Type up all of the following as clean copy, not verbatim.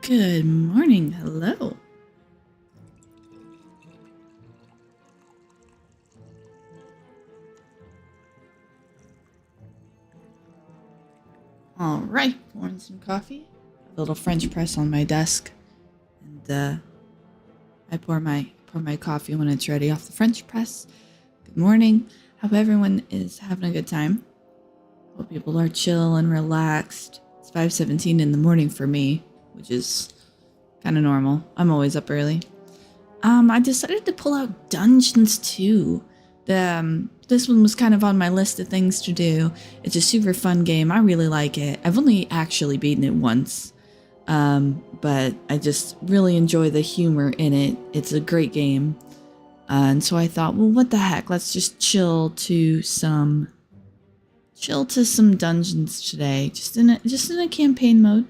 Good morning. Hello. All right, pouring some coffee. A little French press on my desk, and I pour my coffee when it's ready off the French press. Good morning. Hope everyone is having a good time. Hope people are chill and relaxed. It's 5:17 in the morning for me, which is kind of normal. I'm always up early. I decided to pull out Dungeons 2. This one was kind of on my list of things to do. It's a super fun game. I really like it. I've only actually beaten it once, but I just really enjoy the humor in it. It's a great game, and so I thought, well, what the heck? Let's just chill to some dungeons today, just in a campaign mode.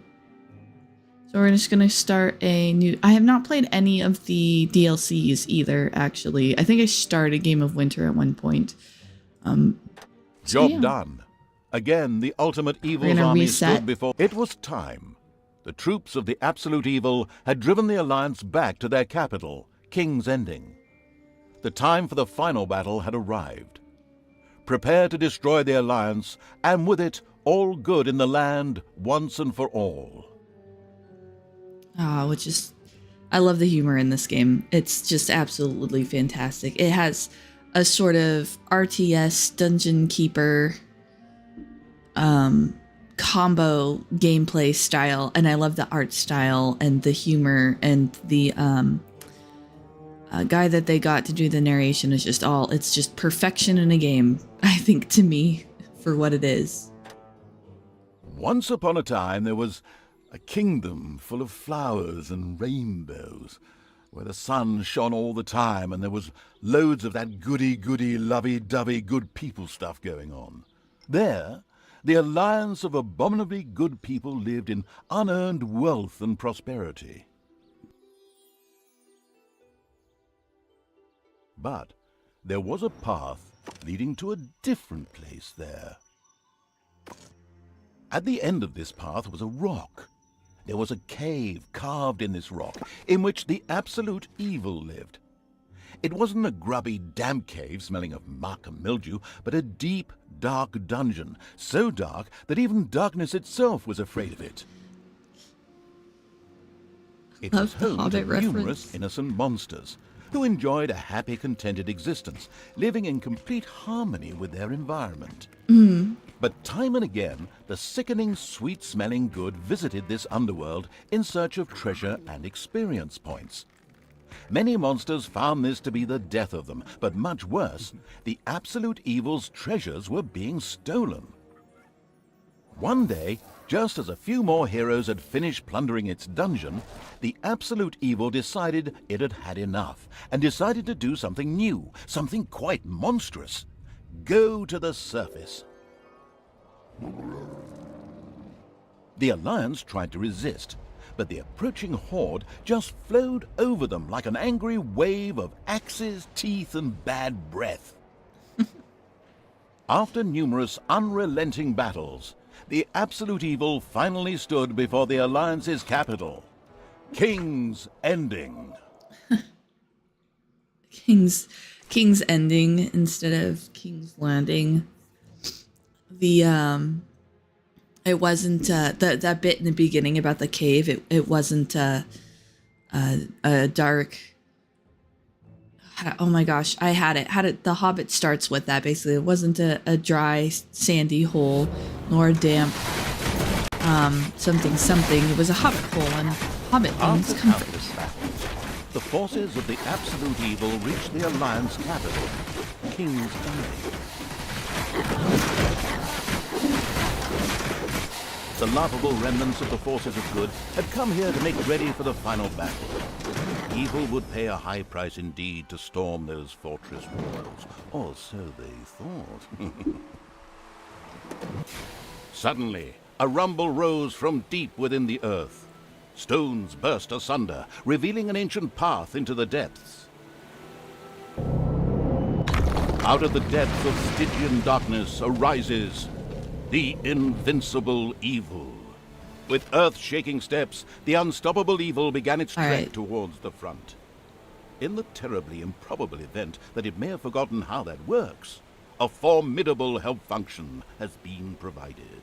So we're just going to start a new... I have not played any of the DLCs either, actually. I think I started Game of Winter at one point. Job done. Again, the ultimate evil's army stood before... It was time. The troops of the absolute evil had driven the Alliance back to their capital, King's Ending. The time for the final battle had arrived. Prepare to destroy the Alliance, and with it, all good in the land once and for all. I love the humor in this game. It's just absolutely fantastic. It has a sort of RTS Dungeon Keeper combo gameplay style, and I love the art style and the humor, and the guy that they got to do the narration is it's just perfection in a game, I think, to me, for what it is. Once upon a time there was a kingdom full of flowers and rainbows, where the sun shone all the time and there was loads of that goody-goody, lovey-dovey good people stuff going on. There, the alliance of abominably good people lived in unearned wealth and prosperity. But there was a path leading to a different place there. At the end of this path was a rock. There was a cave carved in this rock, in which the absolute evil lived. It wasn't a grubby, damp cave smelling of muck and mildew, but a deep, dark dungeon, so dark that even darkness itself was afraid of it. It was home to numerous innocent monsters, who enjoyed a happy, contented existence, living in complete harmony with their environment. But time and again, the sickening, sweet-smelling good visited this underworld in search of treasure and experience points. Many monsters found this to be the death of them, but much worse, the absolute evil's treasures were being stolen. One day, just as a few more heroes had finished plundering its dungeon, the absolute evil decided it had had enough, and decided to do something new, something quite monstrous. Go to the surface. The Alliance tried to resist, but the approaching horde just flowed over them like an angry wave of axes, teeth, and bad breath. After numerous unrelenting battles, the absolute evil finally stood before the Alliance's capital, King's Ending. King's Ending instead of King's Landing. It wasn't that bit in the beginning about the cave. It wasn't a dark. Oh my gosh, I had it. The Hobbit starts with that basically. It wasn't a dry, sandy hole, nor a damp something. It was a hobbit hole, and hobbit means comfort. The forces of the absolute evil reached the Alliance capital, King's Ending. The laughable remnants of the forces of good had come here to make ready for the final battle. Evil would pay a high price indeed to storm those fortress walls, or so they thought. Suddenly, a rumble rose from deep within the earth. Stones burst asunder, revealing an ancient path into the depths. Out of the depth of Stygian darkness arises the invincible evil. With earth-shaking steps, the unstoppable evil began its All trek right. towards the front. In the terribly improbable event that it may have forgotten how that works, a formidable help function has been provided.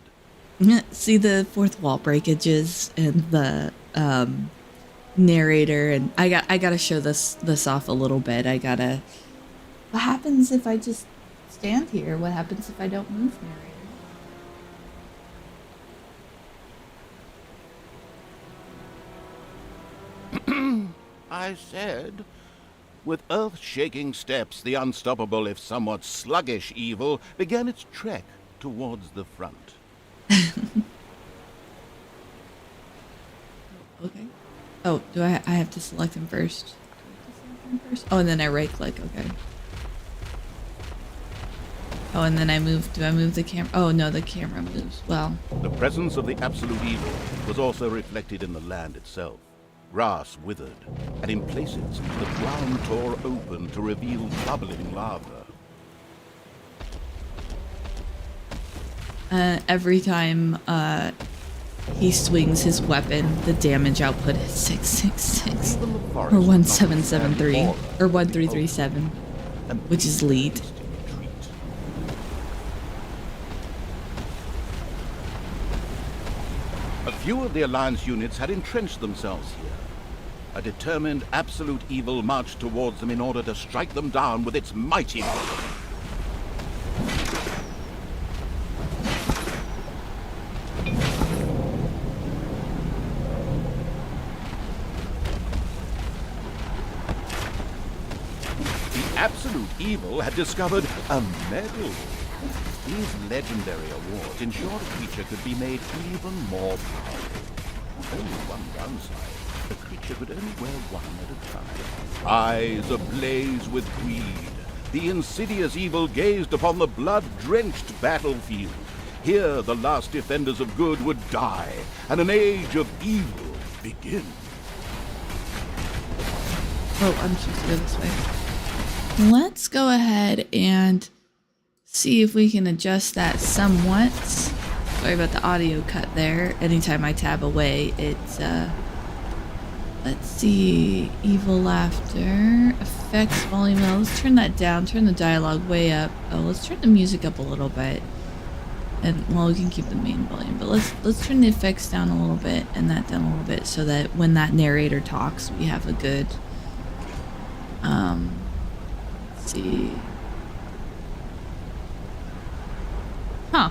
See the fourth wall breakages and the narrator, and I gotta show this off a little bit. What happens if I just stand here? What happens if I don't move, narrator? I said, with earth-shaking steps, the unstoppable, if somewhat sluggish evil began its trek towards the front. Okay. Oh, do I have to select him first? Oh, and then I right click. Okay. Oh, and then I move. Do I move the camera? Oh, no, the camera moves. Well, The presence of the absolute evil was also reflected in the land itself. Grass withered, and in places the ground tore open to reveal bubbling lava. every time he swings his weapon, the damage output is 666 Even the forest or did not 1773 withstand or horror, 1337, and which is lead. hasty retreat. A few of the Alliance units had entrenched themselves here. A determined absolute evil marched towards them in order to strike them down with its mighty power. The absolute evil had discovered a medal. These legendary awards ensured a creature could be made even more powerful. Only one downside. The creature could only wear one at a time. Eyes ablaze with greed, the insidious evil gazed upon the blood-drenched battlefield. Here the last defenders of good would die, and an age of evil begin. Oh, I'm supposed to go this way. Let's go ahead and see if we can adjust that somewhat. Sorry about the audio cut there. Anytime I tab away, it's let's see, evil laughter, effects volume. Oh, let's turn that down, turn the dialogue way up. Oh, let's turn the music up a little bit. And well, we can keep the main volume, but let's turn the effects down a little bit and that down a little bit so that when that narrator talks, we have a good let's see. Huh.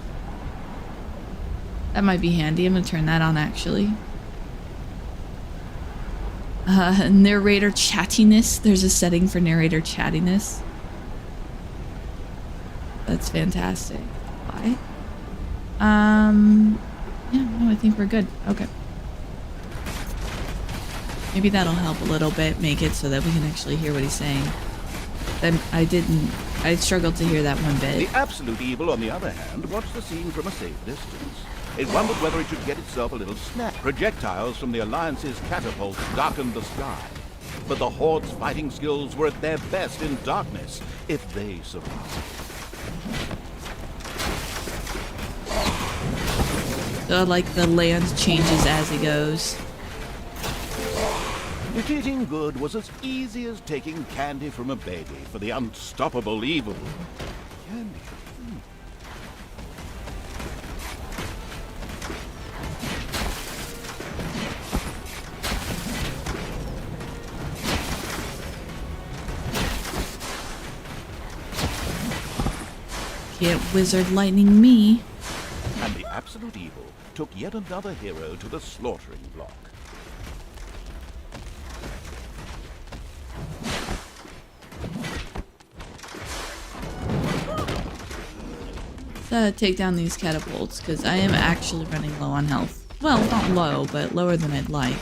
That might be handy. I'm gonna turn that on actually. Narrator chattiness. There's a setting for narrator chattiness. That's fantastic. Why? Yeah, no, I think we're good. Okay. Maybe that'll help a little bit, make it so that we can actually hear what he's saying. Then I struggled to hear that one The bit. absolute evil, on the other hand, watched the scene from a safe distance. It wondered whether it should get itself a little snack. Projectiles from the Alliance's catapults darkened the sky. But the Horde's fighting skills were at their best in darkness, if they survived. So like the land changes as it goes. Defeating good was as easy as taking candy from a baby for the unstoppable evil. Candy. Can't wizard lightning me. And the absolute evil took yet another hero to the slaughtering block. Let's take down these catapults because I am actually running low on health. Well, not low, but lower than I'd like.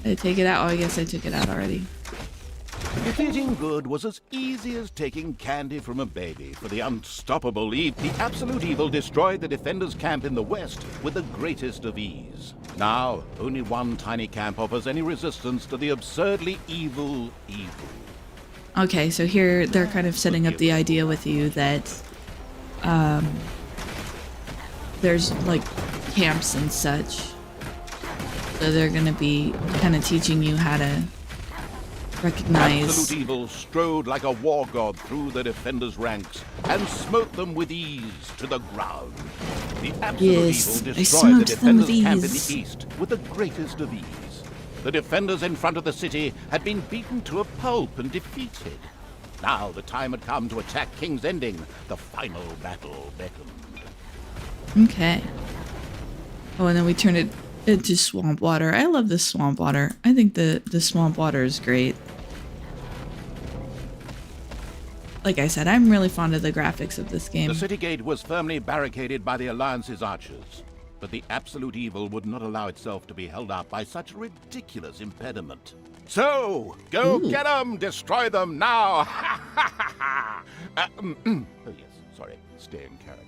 Did I take it out? Oh, I guess I took it out already. Defeating good was as easy as taking candy from a baby for the unstoppable evil. The absolute evil destroyed the defenders' camp in the west with the greatest of ease. Now, only one tiny camp offers any resistance to the absurdly evil evil. Okay, so here they're kind of setting up the idea with you that there's like camps and such. So they're gonna be kind of teaching you how to recognize. Absolute evil strode like a war god through the defenders' ranks and smote them with ease to the ground. The absolute Yes, evil I destroyed the smoked them with defenders' camp in the ease. east with the greatest of ease. The defenders in front of the city had been beaten to a pulp and defeated. Now the time had come to attack King's Ending. The final battle beckoned. Okay. Oh, and then we turn it into swamp water. I love the swamp water. I think the swamp water is great. Like I said, I'm really fond of the graphics of this game. The city gate was firmly barricaded by the Alliance's archers, but the absolute evil would not allow itself to be held up by such a ridiculous impediment. So, go get them! Destroy them now! Ha ha ha ha! Oh yes, sorry, stay in character.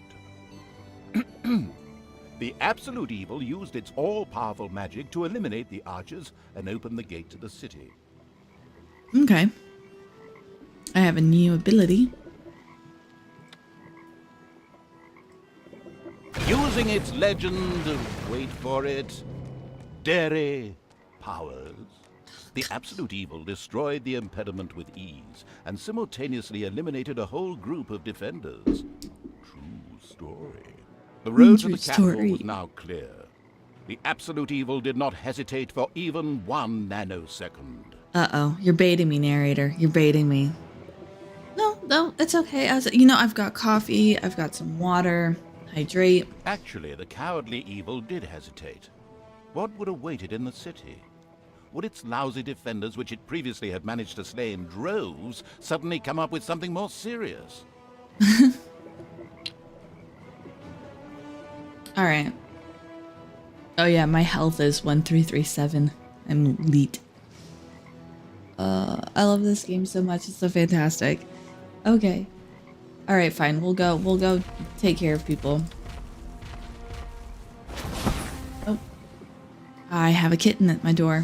The absolute evil used its all-powerful magic to eliminate the archers and open the gate to the city. Okay. I have a new ability. Using its legend, wait for it, dairy powers, the absolute evil destroyed the impediment with ease and simultaneously eliminated a whole group of defenders. True story. The road to the capital was now clear. The absolute evil did not hesitate for even 1 nanosecond. Uh-oh, you're baiting me, narrator. You're baiting me. No, it's okay. I've got coffee, I've got some water. Hydrate. Actually, the cowardly evil did hesitate. What would await it in the city? Would its lousy defenders, which it previously had managed to slay in droves, suddenly come up with something more serious? Alright. Oh yeah, my health is 1337. I'm elite. I love this game so much. It's so fantastic. Okay. Alright, fine. We'll go take care of people. Oh. I have a kitten at my door.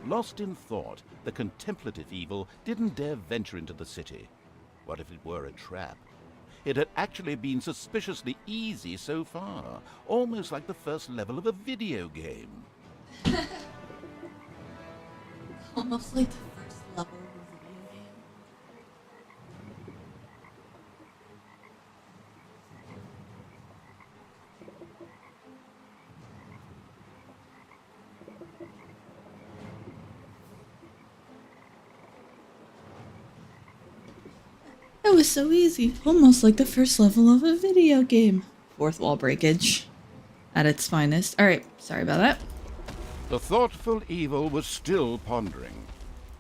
Lost in thought, the contemplative evil didn't dare venture into the city. What if it were a trap? It had actually been suspiciously easy so far, almost like the first level of a video game. Almost like the first level of a video game. That was so easy. Almost like the first level of a video game. Fourth wall breakage. At its finest. Alright, sorry about that. The thoughtful evil was still pondering.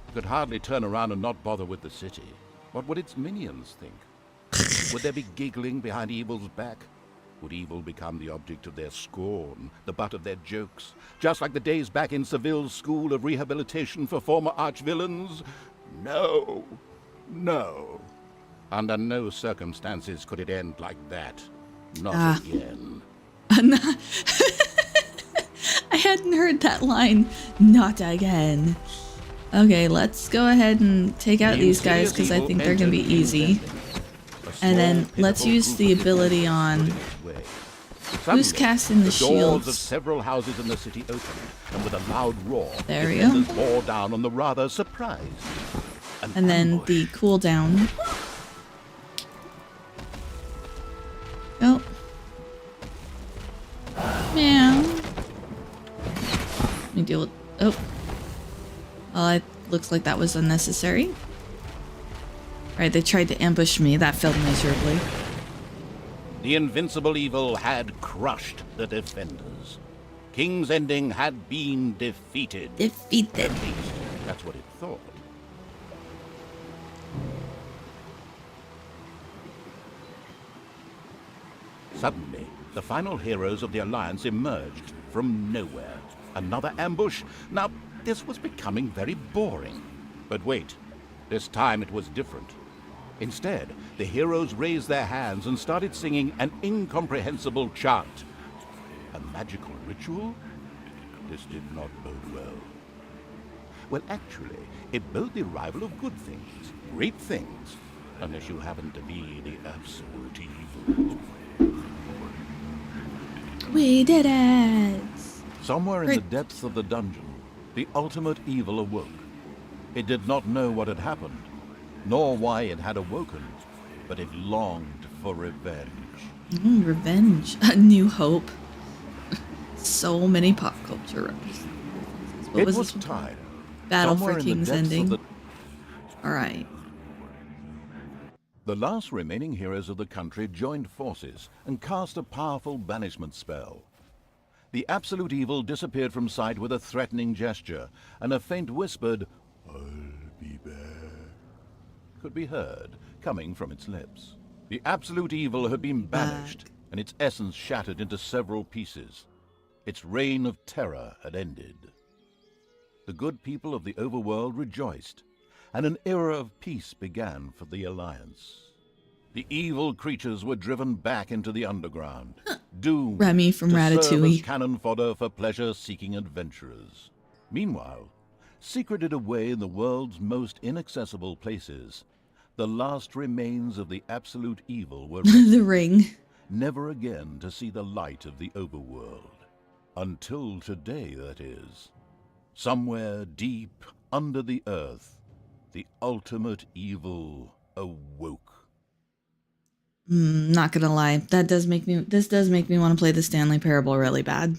It could hardly turn around and not bother with the city. What would its minions think? Would they be giggling behind evil's back? Would evil become the object of their scorn, the butt of their jokes, just like the days back in Seville's School of Rehabilitation for Former Archvillains? No. No. Under no circumstances could it end like that. Not again. I hadn't heard that line. Not again. Okay, let's go ahead and take out these guys because I think they're going to be easy. And then let's use the ability on... Who's casting the shields? Doors of several houses in the city opened, and with a loud roar, there we go. Bore down on the rather surprised. And then the cooldown. Oh. Meow. Let me deal with... Oh. Well, it looks like that was unnecessary. Alright, they tried to ambush me. That failed miserably. The invincible evil had crushed the defenders. King's Ending had been defeated. Defeated. At least, that's what it thought. Suddenly, the final heroes of the Alliance emerged from nowhere. Another ambush? Now, this was becoming very boring. But wait, this time it was different. Instead, the heroes raised their hands and started singing an incomprehensible chant. A magical ritual? This did not bode well. Well, actually, it bode the arrival of good things, great things, unless you happen to be the absolute evil. We did it! Somewhere in the depths of the dungeon, the ultimate evil awoke. It did not know what had happened, nor why it had awoken, but it longed for revenge. Revenge. A New Hope. So many pop culture references. What It was was this one? time. Battle Somewhere for in the King's depths of Ending. Alright. The last remaining heroes of the country joined forces and cast a powerful banishment spell. The absolute evil disappeared from sight with a threatening gesture, and a faint whispered, "I'll be back," could be heard coming from its lips. The absolute evil had been banished, and its essence shattered into several pieces. Its reign of terror had ended. The good people of the overworld rejoiced, and an era of peace began for the Alliance. The evil creatures were driven back into the underground, doomed Remy from to serve as Ratatouille. cannon fodder for pleasure-seeking adventurers. Meanwhile, secreted away in the world's most inaccessible places, the last remains of the absolute evil were The Ring. never again to see the light of the overworld. Until today, that is. Somewhere deep under the earth, the ultimate evil awoke. Not gonna lie, this does make me want to play the Stanley Parable really bad.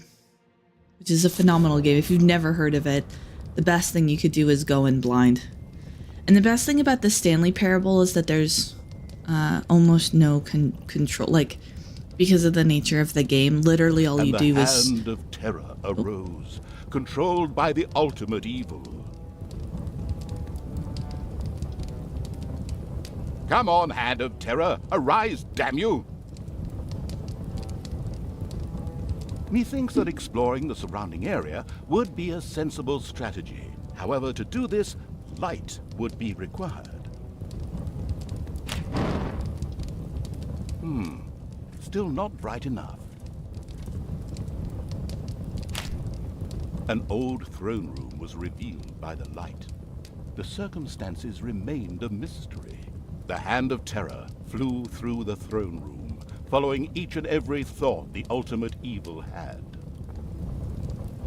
Which is a phenomenal game. If you've never heard of it, the best thing you could do is go in blind. And the best thing about the Stanley Parable is that there's almost no control, like, because of the nature of the game, literally all you do is... And the hand of terror arose, controlled by the ultimate evil. Come on, hand of terror, arise, damn you! Methinks that exploring the surrounding area would be a sensible strategy. However, to do this, light would be required. Still not bright enough. An old throne room was revealed by the light. The circumstances remained a mystery. The hand of terror flew through the throne room, following each and every thought the ultimate evil had.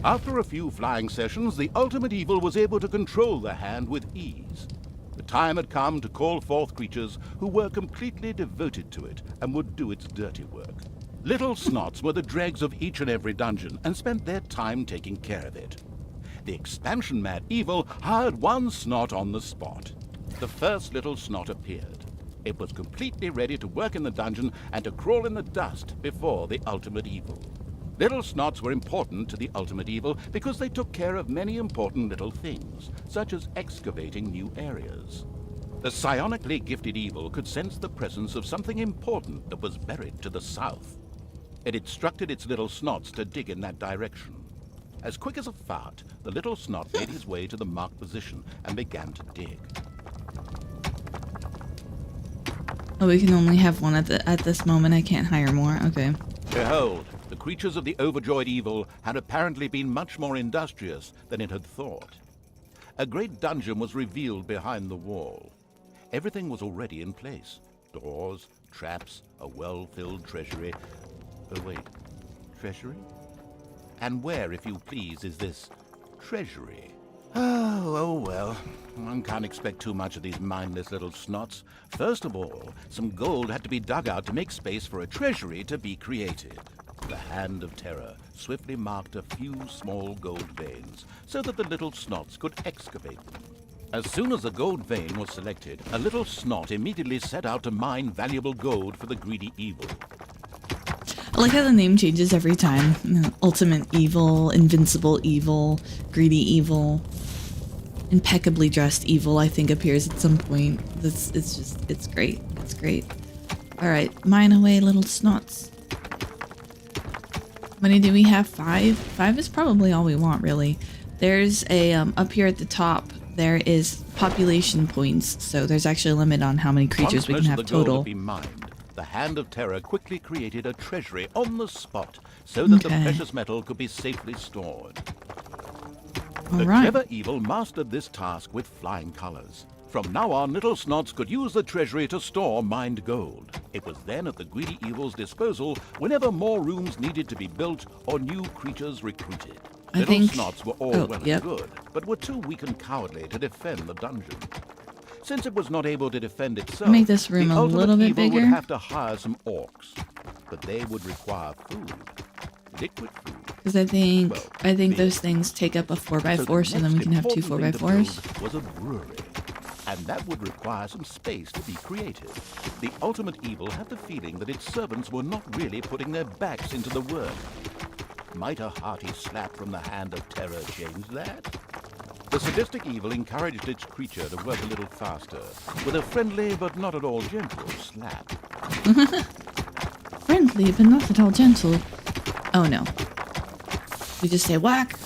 After a few flying sessions, the ultimate evil was able to control the hand with ease. The time had come to call forth creatures who were completely devoted to it and would do its dirty work. Little Snots were the dregs of each and every dungeon and spent their time taking care of it. The expansion-mad evil hired one Snot on the spot. The first Little Snot appeared. It was completely ready to work in the dungeon and to crawl in the dust before the ultimate evil. Little Snots were important to the ultimate evil because they took care of many important little things, such as excavating new areas. The psionically gifted evil could sense the presence of something important that was buried to the south. It instructed its little Snots to dig in that direction. As quick as a fart, the little Snot made his way to the marked position and began to dig. Oh, we can only have one at this moment. I can't hire more. Okay. Behold, the creatures of the overjoyed evil had apparently been much more industrious than it had thought. A great dungeon was revealed behind the wall. Everything was already in place. Doors, traps, a well-filled treasury. Oh wait, treasury? And where, if you please, is this treasury? Oh well, one can't expect too much of these mindless little Snots. First of all, some gold had to be dug out to make space for a treasury to be created. The hand of terror swiftly marked a few small gold veins so that the little Snots could excavate them. As soon as a gold vein was selected, a little Snot immediately set out to mine valuable gold for the greedy evil. I like how the name changes every time. Ultimate evil, invincible evil, greedy evil, impeccably dressed evil, I think, appears at some point. It's great. It's great. Alright, mine away, little Snots. How many do we have? 5? 5 is probably all we want, really. There's a, up here at the top, there is population points, so there's actually a limit on how many creatures we can have total. The hand of terror quickly created a treasury on the spot so that the precious metal could be safely stored. The right. clever evil mastered this task with flying colors. From now on, Little Snots could use the treasury to store mined gold. It was then at the greedy evil's disposal whenever more rooms needed to be built or new creatures recruited. Little Snots were all well and good, but were too weak and cowardly to defend the dungeon. Since it was not able to defend itself, Make this room the a ultimate little bit evil bigger. would have to hire some orcs, but they would require food, liquid food. Because I think those things take up a 4x4, so then we can have 2 4x4s. Was a brewery, and that would require some space to be created. The ultimate evil had the feeling that its servants were not really putting their backs into the work. Might a hearty slap from the hand of terror change that? The sadistic evil encouraged its creature to work a little faster, with a friendly but not at all gentle slap. Friendly, but not at all gentle. Oh no. We just say whack,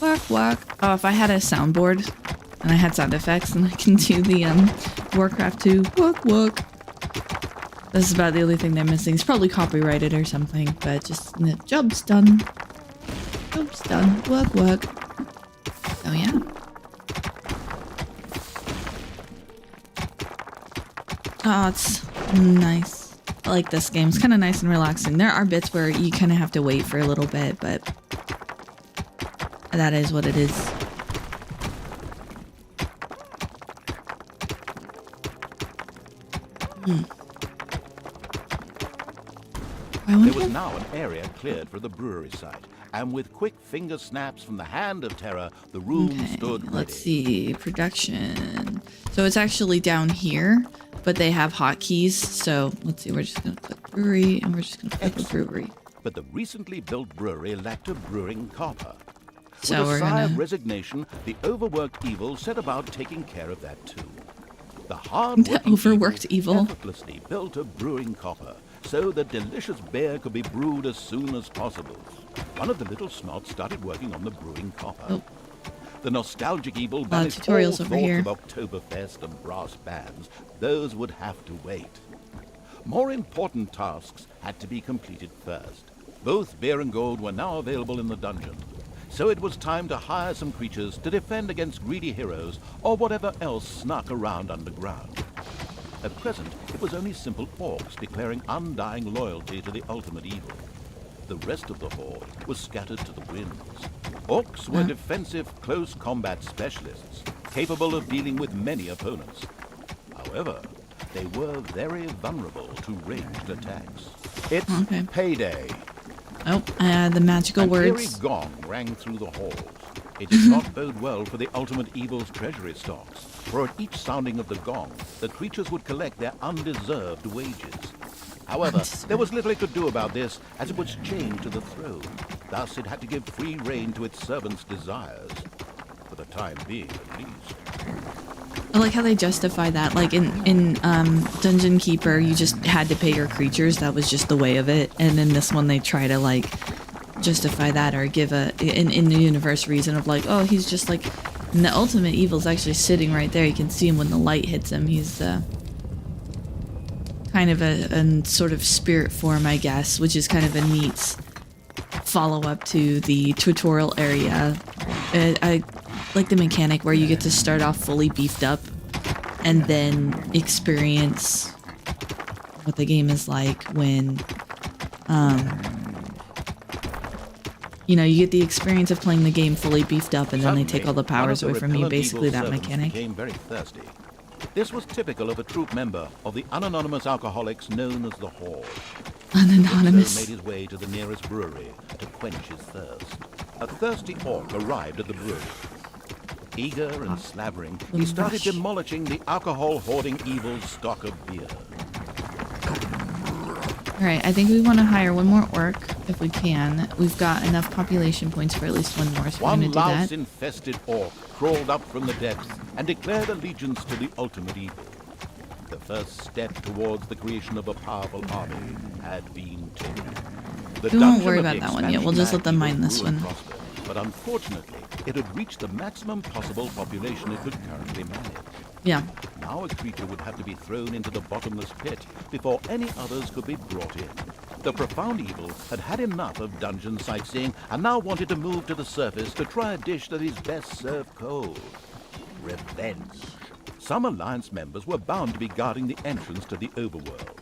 whack, whack. Oh, if I had a soundboard and I had sound effects, then I can do the Warcraft 2 whack, whack. This is about the only thing they're missing. It's probably copyrighted or something, but just job's done. Job's done. Whack, whack. Oh yeah. Oh, it's nice. I like this game. It's kind of nice and relaxing. There are bits where you kind of have to wait for a little bit, but that is what it is. There was now an area cleared for the brewery site, and with quick finger snaps from the hand of terror, the room stood ready. Let's see, production. So it's actually down here, but they have hotkeys. So let's see, we're just gonna click brewery, and we're just gonna click the brewery. But the recently built brewery lacked a brewing copper. So With a we're sigh of gonna. resignation, the overworked evil set about taking care of that too. The hard-working overworked evil. effortlessly built a brewing copper, so that delicious beer could be brewed as soon as possible. One of the Little Snots started working on the brewing copper. Oh. The nostalgic evil banished all tutorials thoughts over here. of Oktoberfest and brass bands. Those would have to wait. More important tasks had to be completed first. Both beer and gold were now available in the dungeon, so it was time to hire some creatures to defend against greedy heroes or whatever else snuck around underground. At present, it was only simple orcs declaring undying loyalty to the ultimate evil. The rest of the horde was scattered to the winds. Orcs were defensive, close combat specialists, capable of dealing with many opponents. However, they were very vulnerable to ranged attacks. It's payday. Oh, the magical An words. eerie gong rang through the halls. It did not bode well for the ultimate evil's treasury stocks, for at each sounding of the gong, the creatures would collect their undeserved wages. However, there was little it could do about this, as it was chained to the throne. Thus, it had to give free rein to its servants' desires, for the time being at least. I like how they justify that. Like in Dungeon Keeper, you just had to pay your creatures. That was just the way of it. And in this one, they try to like justify that or give in the universe reason of like, oh, he's just like, and the ultimate evil's actually sitting right there. You can see him when the light hits him. He's kind of a sort of spirit form, I guess, which is kind of a neat follow-up to the tutorial area. I like the mechanic where you get to start off fully beefed up and then experience what the game is like when you know, you get the experience of playing the game fully beefed up and then they take all the powers away from you, basically that mechanic. Became very thirsty. This was typical of a troop member of the unanonymous alcoholics known as the Horde. Unanonymous. He made his way to the nearest brewery to quench his thirst. A thirsty orc arrived at the brewery. Eager and slavering, he started demolishing the alcohol-hoarding evil's stock of beer. Alright, I think we want to hire one more orc, if we can. We've got enough population points for at least one more, so we're going to do that. One louse-infested orc crawled up from the depths and declared allegiance to the ultimate evil. The first step towards the creation of a powerful army had been taken. We won't worry about that one yet. We'll just let them mine this one. But unfortunately, it had reached the maximum possible population it could currently manage. Yeah. Now a creature would have to be thrown into the bottomless pit before any others could be brought in. The profound evil had had enough of dungeon sightseeing and now wanted to move to the surface to try a dish that is best served cold. Revenge. Some Alliance members were bound to be guarding the entrance to the overworld.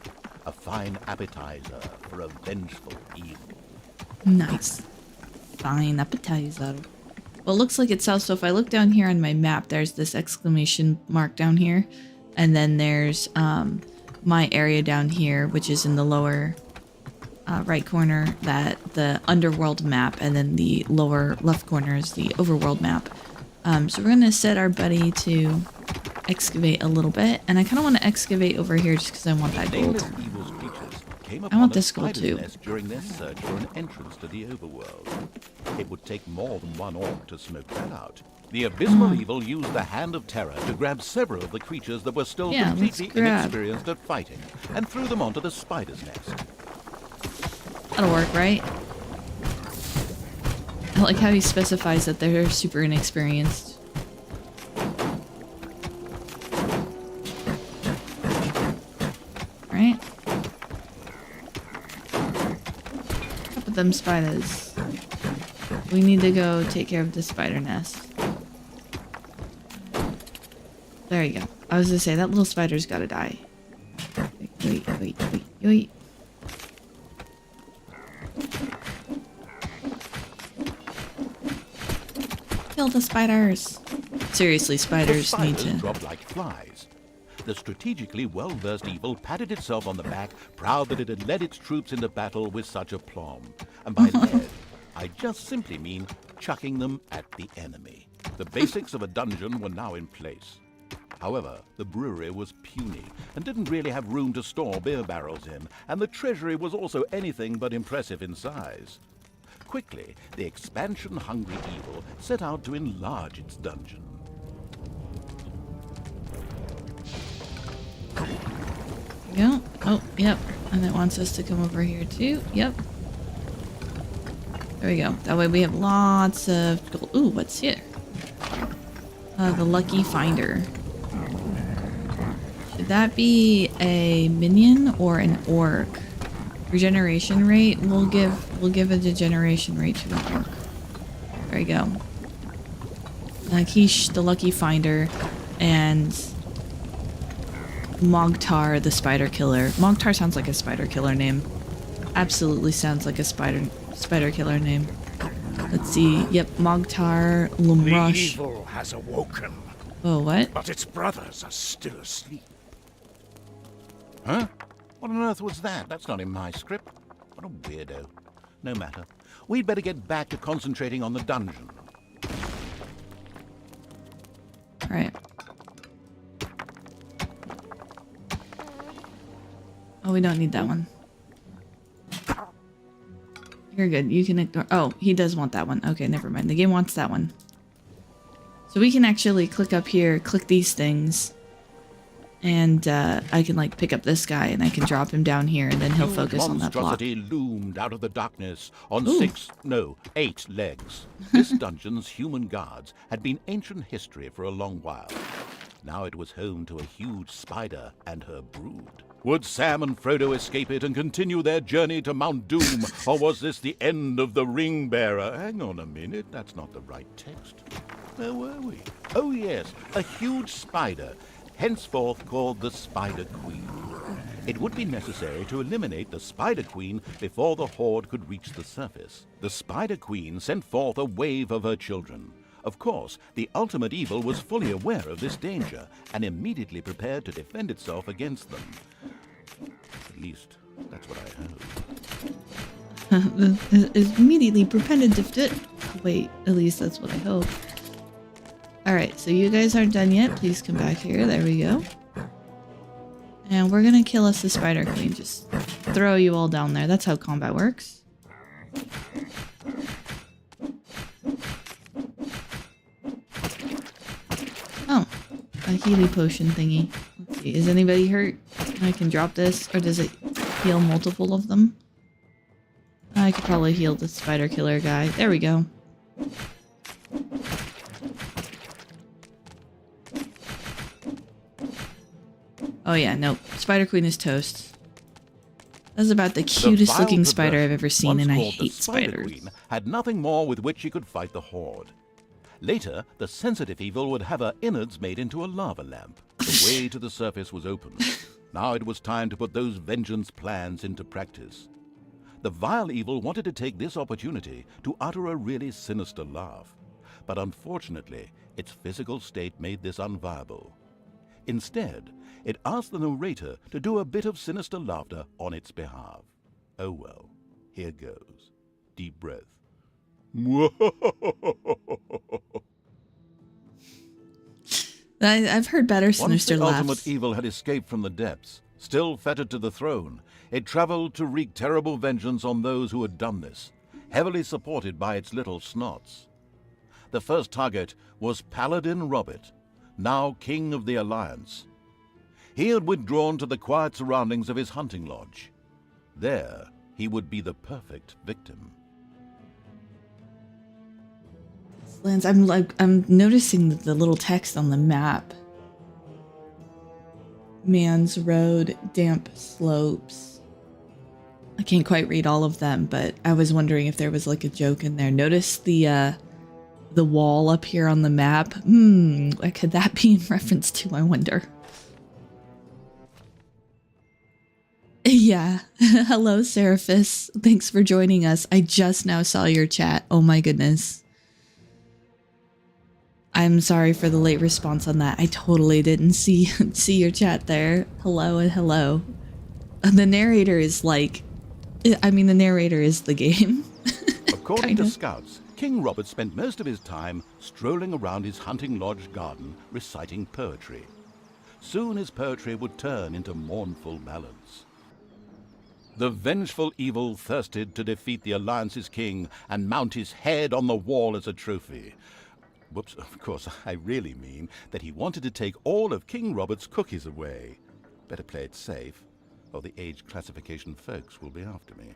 A fine appetizer for a vengeful evil. Nice. Fine appetizer. Well, it looks like it's south, so if I look down here on my map, there's this exclamation mark down here. And then there's my area down here, which is in the lower right corner, the underworld map, and then the lower left corner is the overworld map. So we're gonna set our buddy to excavate a little bit, and I kind of want to excavate over here just because I want that gold. I want this gold too. During their search for an entrance to the overworld, it would take more than one orc to smoke that out. The abysmal evil used the Hand of Terror to grab several of the creatures that were still completely inexperienced at fighting, and threw them onto the spider's nest. That'll work, right? I like how he specifies that they're super inexperienced. Right? Up with them spiders. We need to go take care of the spider nest. There you go. I was gonna say, that little spider's gotta die. Wait. Kill the spiders. Seriously, spiders need to drop like flies. The strategically well-versed evil patted itself on the back, proud that it had led its troops into battle with such aplomb. And by led, I just simply mean chucking them at the enemy. The basics of a dungeon were now in place. However, the brewery was puny and didn't really have room to store beer barrels in, and the treasury was also anything but impressive in size. Quickly, the expansion-hungry evil set out to enlarge its dungeon. Yeah. Oh, yep. And it wants us to come over here too. Yep. There we go. That way we have lots of gold. Ooh, what's here? The Lucky Finder. Should that be a minion or an orc? Regeneration rate. We'll give a degeneration rate to an orc. There we go. Quiche, the Lucky Finder, and Mogtar, the Spider Killer. Mogtar sounds like a spider killer name. Absolutely sounds like a spider killer name. Let's see. Yep, Mogtar Lumrush. The evil has awoken. Oh, what? But its brothers are still asleep. Huh? What on earth was that? That's not in my script. What a weirdo. No matter. We'd better get back to concentrating on the dungeon. Alright. Oh, we don't need that one. You're good. You can ignore... Oh, he does want that one. Okay, never mind. The game wants that one. So we can actually click up here, click these things, and I can like pick up this guy and I can drop him down here and then he'll focus on that block. Monstrosity loomed out of the darkness on Ooh. 8 legs. This dungeon's human guards had been ancient history for a long while. Now it was home to a huge spider and her brood. Would Sam and Frodo escape it and continue their journey to Mount Doom, or was this the end of the Ring Bearer? Hang on a minute, that's not the right text. Where were we? Oh yes, a huge spider, henceforth called the Spider Queen. It would be necessary to eliminate the Spider Queen before the Horde could reach the surface. The Spider Queen sent forth a wave of her children. Of course, the ultimate evil was fully aware of this danger and immediately prepared to defend itself against them. At least, that's what I heard. Immediately prepared. Wait, at least that's what I hope. Alright, so you guys aren't done yet. Please come back here. There we go. And we're gonna kill us the Spider Queen. Just throw you all down there. That's how combat works. Oh, a Healy potion thingy. Let's see, is anybody hurt? I can drop this, or does it heal multiple of them? I could probably heal the spider killer guy. There we go. Oh yeah, no. Spider Queen is toast. That's about the The cutest vile looking spider I've perversion, ever seen, once and I called the hate Spider spiders. Queen, had nothing more with which she could fight the Horde. Later, the sensitive evil would have her innards made into a lava lamp. The way to the surface was open. Now it was time to put those vengeance plans into practice. The vile evil wanted to take this opportunity to utter a really sinister laugh. But unfortunately, its physical state made this unviable. Instead, it asked the narrator to do a bit of sinister laughter on its behalf. Oh well, here goes. Deep breath. I've heard better Once sinister the laughs. ultimate evil had escaped from the depths, still fettered to the throne, it traveled to wreak terrible vengeance on those who had done this, heavily supported by its little snots. The first target was Paladin Robert, now King of the Alliance. He had withdrawn to the quiet surroundings of his hunting lodge. There, he would be the perfect victim. Lance, I'm noticing the little text on the map. Man's Road, damp slopes. I can't quite read all of them, but I was wondering if there was like a joke in there. Notice the wall up here on the map. What could that be in reference to, I wonder? Yeah. Hello, Seraphis. Thanks for joining us. I just now saw your chat. Oh my goodness. I'm sorry for the late response on that. I totally didn't see your chat there. Hello and hello. The narrator is like, I mean, the narrator is the game. According to scouts, King Robert spent most of his time strolling around his hunting lodge garden reciting poetry. Soon his poetry would turn into mournful ballads. The vengeful evil thirsted to defeat the Alliance's king and mount his head on the wall as a trophy. Whoops, of course, I really mean that he wanted to take all of King Robert's cookies away. Better play it safe, or the age classification folks will be after me.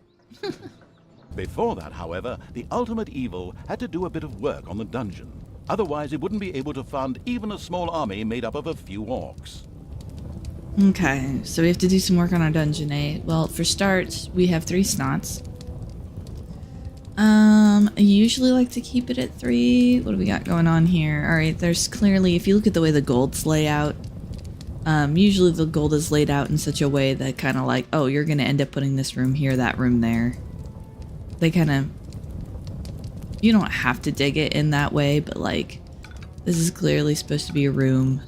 Before that, however, the ultimate evil had to do a bit of work on the dungeon. Otherwise, it wouldn't be able to fund even a small army made up of a few orcs. Okay, so we have to do some work on our dungeon, eh? Well, for starts, we have 3 snots. I usually like to keep it at 3. What do we got going on here? Alright, there's clearly, if you look at the way the gold's laid out, usually the gold is laid out in such a way that kind of like, oh, you're gonna end up putting this room here, that room there. They kind of, you don't have to dig it in that way, but like, this is clearly supposed to be a room.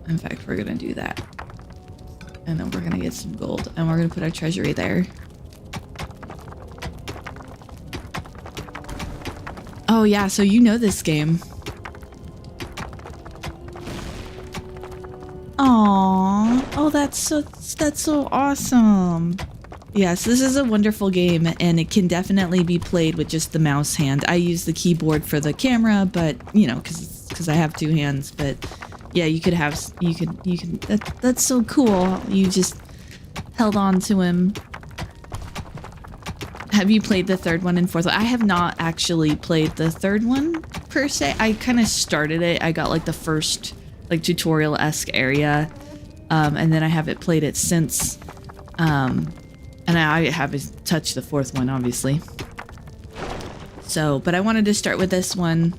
In fact, we're gonna do that. And then we're gonna get some gold, and we're gonna put our treasury there. Oh yeah, so you know this game. Aww. Oh, that's so awesome. Yes, this is a wonderful game, and it can definitely be played with just the mouse hand. I use the keyboard for the camera, but you know, because I have 2 hands. But yeah, you could. That's so cool. You just held on to him. Have you played the 3rd one and 4th one? I have not actually played the 3rd one per se. I kind of started it. I got like the first like tutorial-esque area, and then I haven't played it since. And I haven't touched the 4th one, obviously. So, but I wanted to start with this one.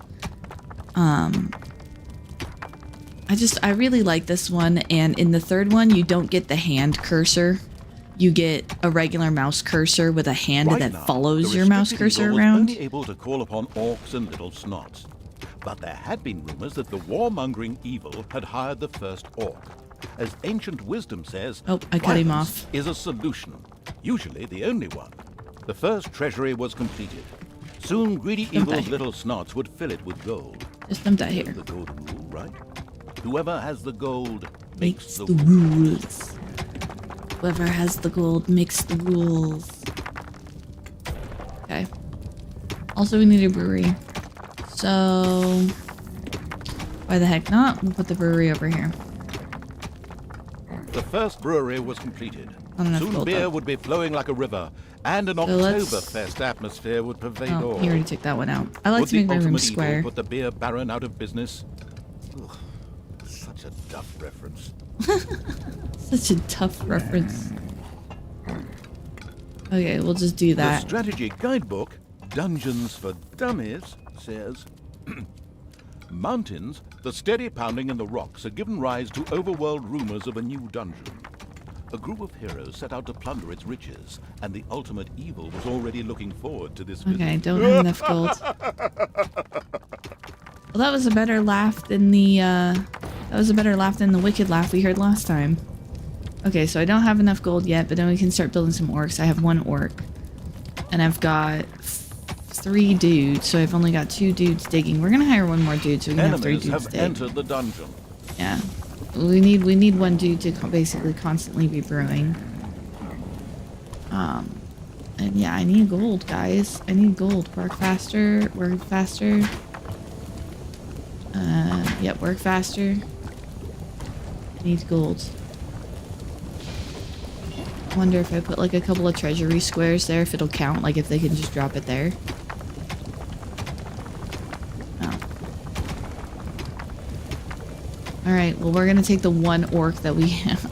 I really like this one, and in the 3rd one, you don't get the hand cursor. You get a regular mouse cursor with a hand Right that now, follows the your mouse restricted cursor evil around. was only able to call upon orcs and little snots. But there had been rumors that the warmongering evil had hired the first orc. As ancient wisdom says, Oh, I cut him violence off. is a solution, usually the only one. The first treasury was completed. Soon greedy Don't evil's die. little snots would fill it with gold. Just dump that here. The golden rule, right? Whoever has the gold Makes makes the the rules. Whoever has the gold makes the rules. Okay. Also, we need a brewery. So, why the heck not? We'll put the brewery over here. The first brewery was completed. Not enough Soon gold, beer though. would be flowing like a river, and an let's- Oktoberfest atmosphere would pervade Oh, all. he already took that one out. I like Would to make the my room ultimate square. evil put the beer baron out of business? Ugh, such a duff reference. Such a tough reference. Okay, we'll just do The that. strategy guidebook, Dungeons for Dummies, says, Mountains, the steady pounding in the rocks had given rise to overworld rumors of a new dungeon. A group of heroes set out to plunder its riches, and the ultimate evil was already looking forward to this visit. Okay, don't have enough gold. Well, that was a better laugh than the wicked laugh we heard last time. Okay, so I don't have enough gold yet, but then we can start building some orcs. I have 1 orc. And I've got 3 dudes, so I've only got 2 dudes digging. We're gonna hire 1 more dude so we can have 3 Enemies dudes have dig. entered the dungeon. Yeah. We need 1 dude to basically constantly be brewing. And yeah, I need gold, guys. I need gold. Work faster. Work faster. Yep, work faster. I need gold. Wonder if I put like a couple of treasury squares there, if it'll count, like if they can just drop it there. Oh. Alright, well we're gonna take the 1 orc that we have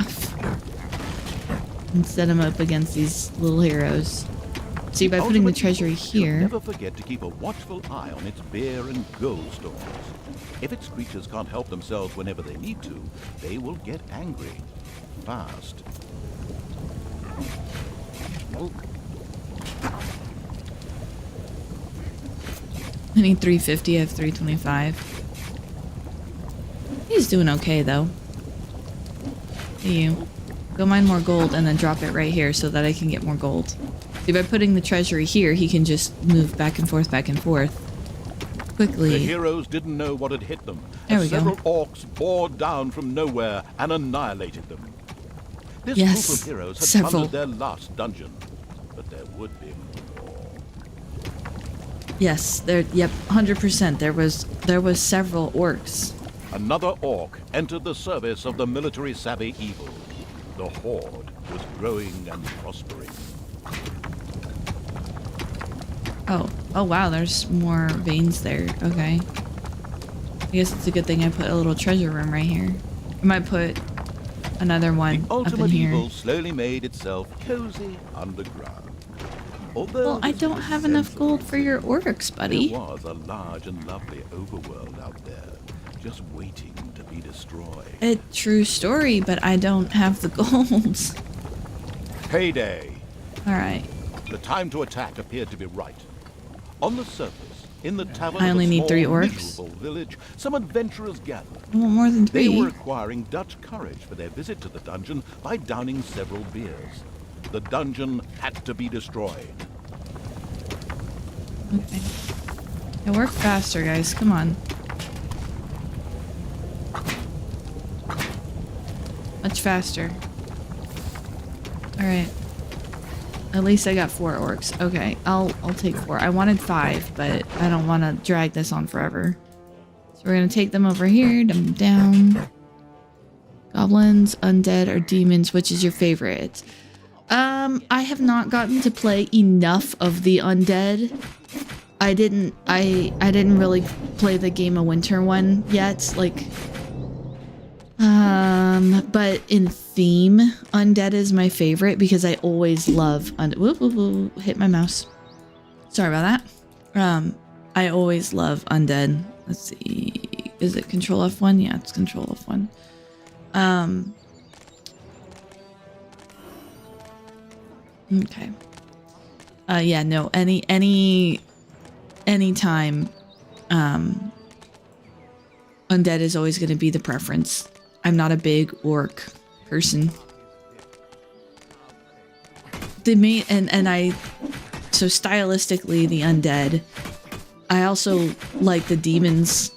and set him up against these little heroes. See, by putting the Ultimate treasury evil should here... never forget to keep a watchful eye on its beer and gold stores. If its creatures can't help themselves whenever they need to, they will get angry. Fast. I need 350, I have 325. He's doing okay though. Hey you. Go mine more gold and then drop it right here so that I can get more gold. See, by putting the treasury here, he can just move back and forth quickly. The heroes didn't know what had hit them, There we as go. several orcs bore down from nowhere and annihilated them. This Yes, group of heroes had several. plundered their last dungeon, but there would be more. Yes, yep, 100%. There was several orcs. Another orc entered the service of the military-savvy evil. The horde was growing and prospering. Oh wow, there's more veins there. Okay. I guess it's a good thing I put a little treasure room right here. I might put another one The up in ultimate here. evil slowly made itself cozy underground. Although Well, I this don't was have enough sensible gold for your orcs, buddy. There was a large and lovely overworld out there, just waiting to be destroyed. A true story, but I don't have the gold. Payday! Alright. The time to attack appeared to be right. On the surface, in the tavern I of only a need small, 3 orcs. miserable village, some adventurers gathered. I want more than 3. They were acquiring Dutch courage for their visit to the dungeon by downing several beers. The dungeon had to be destroyed. Okay. Yeah, work faster, guys. Come on. Much faster. Alright. At least I got 4 orcs. Okay, I'll take 4. I wanted 5, but I don't want to drag this on forever. So we're gonna take them over here, dump them down. Goblins, undead, or demons, which is your favorite? I have not gotten to play enough of the undead. I didn't really play the Game of Winter one yet, like, but in theme, undead is my favorite because I always love hit my mouse. Sorry about that. I always love undead. Let's see. Is it Control F1? Yeah, it's Control F1. Okay. Yeah, no, anytime, undead is always going to be the preference. I'm not a big orc person. So stylistically, the undead. I also like the demons.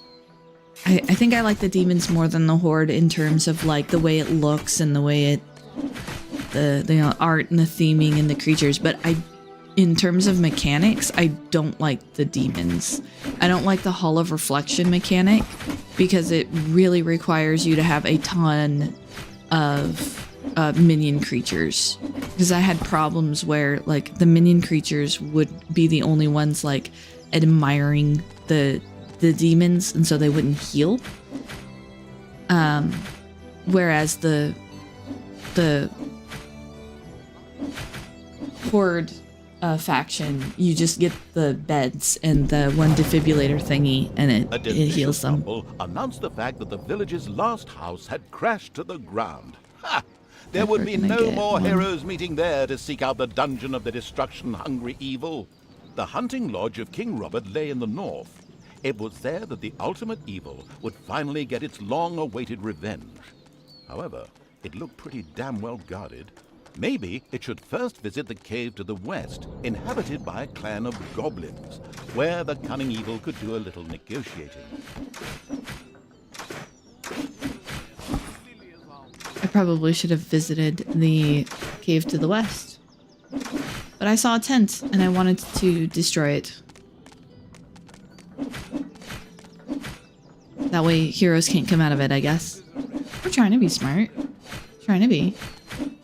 I think I like the demons more than the horde in terms of like the way it looks and the way the art and the theming and the creatures. But in terms of mechanics, I don't like the demons. I don't like the Hall of Reflection mechanic because it really requires you to have a ton of minion creatures. Because I had problems where like the minion creatures would be the only ones like admiring the demons, and so they wouldn't heal. Whereas the the horde faction, you just get the beds and the one defibrillator thingy, and A it delicious heals them. couple announced the fact that the village's last house had crashed to the ground. Ha! There would be Never gonna no get more one. heroes meeting there to seek out the dungeon of the destruction-hungry evil. The hunting lodge of King Robert lay in the north. It was there that the ultimate evil would finally get its long-awaited revenge. However, it looked pretty damn well guarded. Maybe it should first visit the cave to the west, inhabited by a clan of goblins, where the cunning evil could do a little negotiating. I probably should have visited the cave to the west. But I saw a tent and I wanted to destroy it. That way heroes can't come out of it, I guess. We're trying to be smart. Trying to be.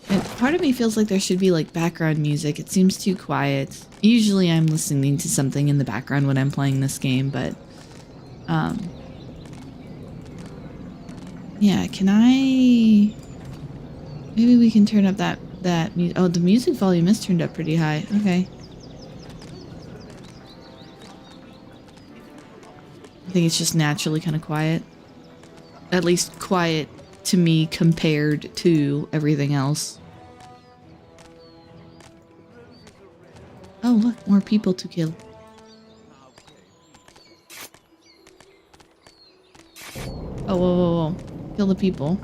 And part of me feels like there should be like background music. It seems too quiet. Usually I'm listening to something in the background when I'm playing this game, but yeah, can I maybe we can turn up that oh, the music volume is turned up pretty high. Okay. I think it's just naturally kind of quiet. At least quiet to me compared to everything else. Oh, look, more people to kill. Oh, whoa, whoa, whoa. Kill the people.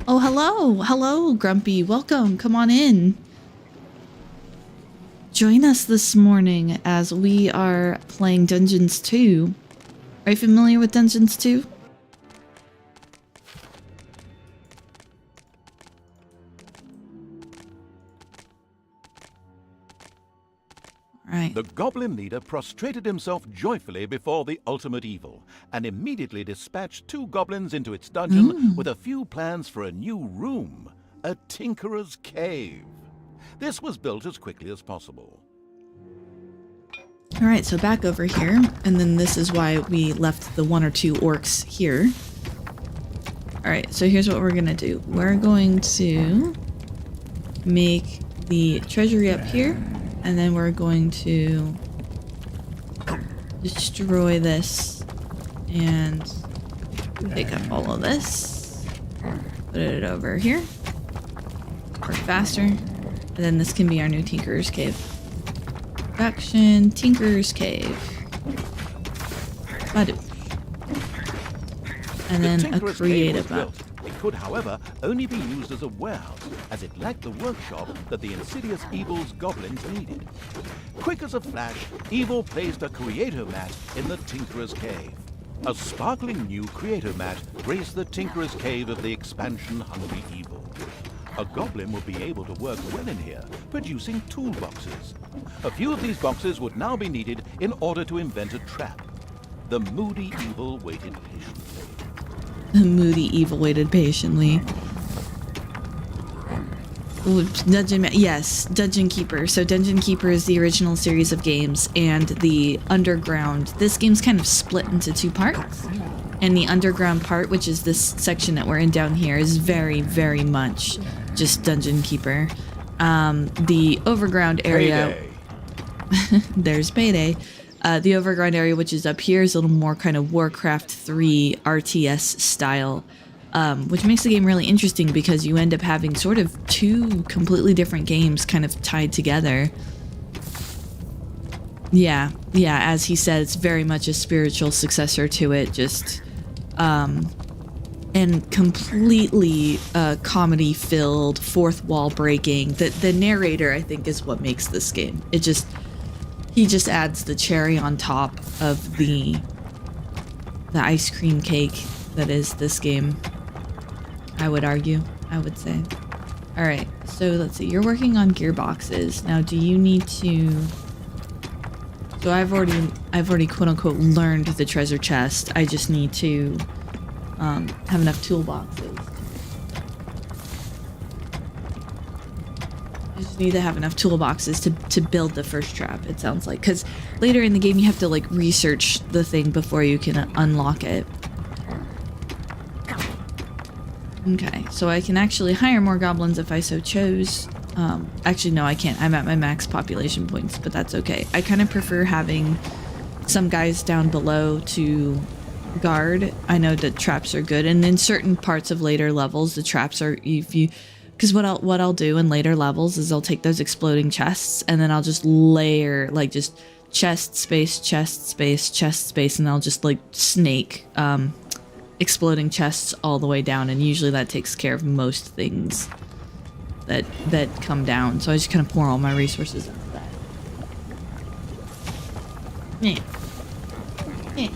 Oh, hello. Hello, Grumpy. Welcome. Come on in. Join us this morning as we are playing Dungeons 2. Are you familiar with Dungeons 2? Right. The goblin leader prostrated himself joyfully before the ultimate evil and immediately dispatched 2 goblins into its dungeon with a few plans for a new room, a tinkerer's cave. This was built as quickly as possible. All right, so back over here, and then this is why we left the 1 or 2 orcs here. All right, so here's what we're gonna do. We're going to make the treasury up here, and then we're going to destroy this and pick up all of this, put it over here, work faster, and then this can be our new Tinkerer's Cave. Production, Tinkerer's Cave. Badoo. And then a Tinkerer's Cave creative was map. built. It could, however, only be used as a warehouse, as it lacked the workshop that the insidious evil's goblins needed. Quick as a flash, Evil placed a creator mat in the Tinkerer's Cave. A sparkling new creator mat graced the Tinkerer's Cave of the expansion-hungry evil. A goblin would be able to work well in here, producing toolboxes. A few of these boxes would now be needed in order to invent a trap. The moody evil waited patiently. The moody evil waited patiently. Ooh, yes, Dungeon Keeper. So Dungeon Keeper is the original series of games, and the Underground. This game's kind of split into 2 parts. And the Underground part, which is this section that we're in down here, is very, very much just Dungeon Keeper. The Overground area... Payday. There's Payday. The Overground area, which is up here, is a little more kind of Warcraft 3 RTS style, which makes the game really interesting because you end up having sort of 2 completely different games kind of tied together. Yeah, as he said, it's very much a spiritual successor to it, just, and completely comedy-filled, fourth wall breaking. The narrator, I think, is what makes this game. He just adds the cherry on top of the ice cream cake that is this game. I would argue. I would say. All right. So let's see. You're working on gearboxes now. Do you need to? So I've already quote unquote learned the treasure chest. I just need to have enough toolboxes. I just need to have enough toolboxes to build the first trap, it sounds like. Because later in the game, you have to, like, research the thing before you can unlock it. Okay, so I can actually hire more goblins if I so chose. Actually, no, I can't. I'm at my max population points, but that's okay. I kind of prefer having some guys down below to guard. I know that traps are good, and in certain parts of later levels, the traps are, if you, because what I'll do in later levels is I'll take those exploding chests and then I'll just layer, like, just chest space, chest space, chest space, and I'll just, like, snake exploding chests all the way down, and usually that takes care of most things that come down. So I just kind of pour all my resources into that. Yeah. Yeah.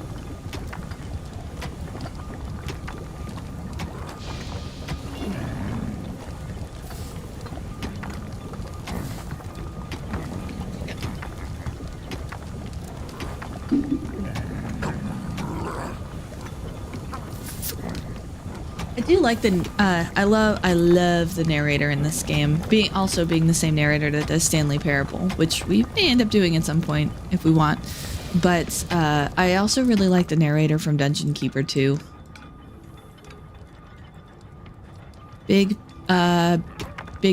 I do like the I love the narrator in this game, being the same narrator that does Stanley Parable, which we may end up doing at some point if we want. But I also really like the narrator from Dungeon Keeper 2. Big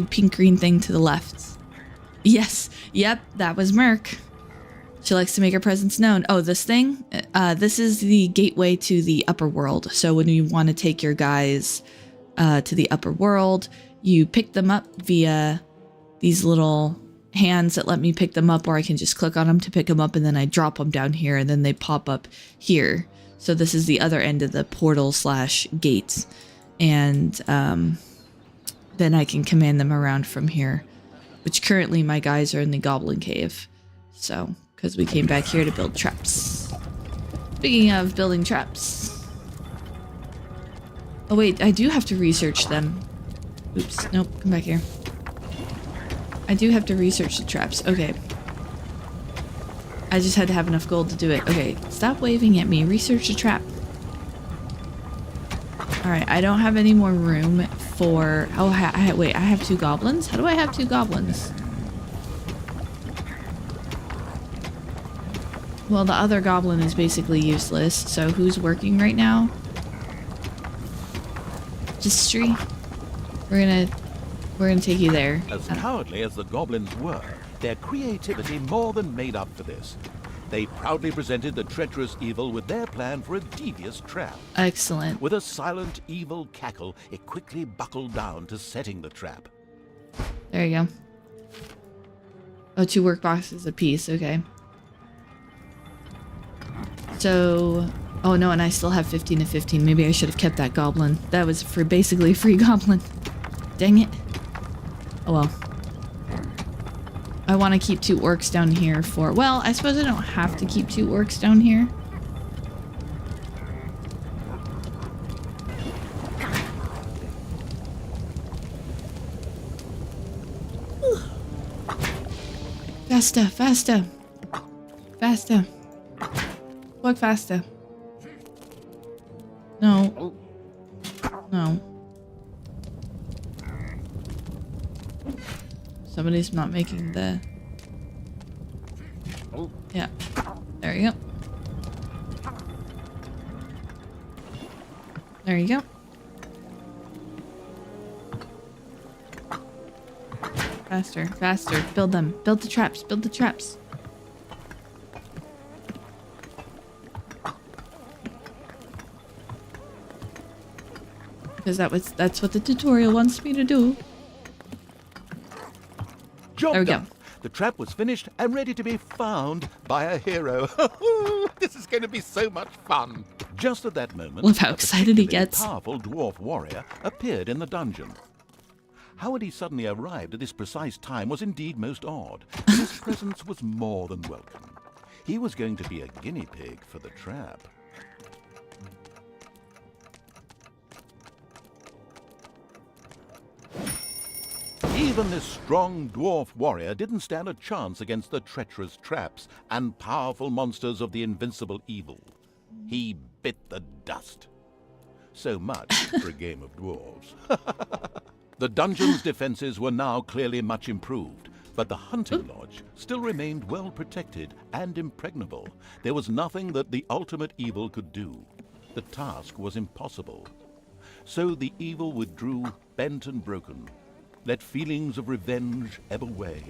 pink green thing to the left. Yes, yep, that was Merc. She likes to make her presence known. Oh, this thing? This is the gateway to the upper world. So when you want to take your guys to the upper world, you pick them up via these little hands that let me pick them up, or I can just click on them to pick them up, and then I drop them down here, and then they pop up here. So this is the other end of the portal / gate. And then I can command them around from here, which currently my guys are in the Goblin Cave. So, because we came back here to build traps. Speaking of building traps. Oh wait, I do have to research them. Oops, nope, come back here. I do have to research the traps, okay. I just had to have enough gold to do it. Okay, stop waving at me, research the trap. Alright, I don't have any more room for... Oh, wait, I have 2 goblins? How do I have 2 goblins? Well, the other goblin is basically useless, so who's working right now? Justry? We're gonna take you there. As cowardly as the goblins were, their creativity more than made up for this. They proudly presented the treacherous evil with their plan for a devious trap. Excellent. With a silent, evil cackle, it quickly buckled down to setting the trap. There you go. Oh, 2 workboxes apiece, okay. So, oh no, and I still have 15 to 15. Maybe I should have kept that goblin. That was for basically a free goblin. Dang it. Oh well. I want to keep 2 orcs down here for... Well, I suppose I don't have to keep 2 orcs down here. Faster, faster. Faster. Work faster. No. No. Somebody's not making the... Yeah. There you go. There you go. Faster, faster. Build them. Build the traps. Build the traps. Because that's what the tutorial wants me to do. Job There we done. go. The trap was finished and ready to be found by a hero. This is going to be so much fun. Just at that moment, Love how a excited he particularly gets. powerful dwarf warrior appeared in the dungeon. How had he suddenly arrived at this precise time was indeed most odd, but his presence was more than welcome. He was going to be a guinea pig for the trap. Even this strong dwarf warrior didn't stand a chance against the treacherous traps and powerful monsters of the invincible evil. He bit the dust. So much for a game of dwarves. The dungeon's defenses were now clearly much improved, but the hunting lodge still remained well protected and impregnable. There was nothing that the ultimate evil could do. The task was impossible. So the evil withdrew, bent and broken, let feelings of revenge ebb away,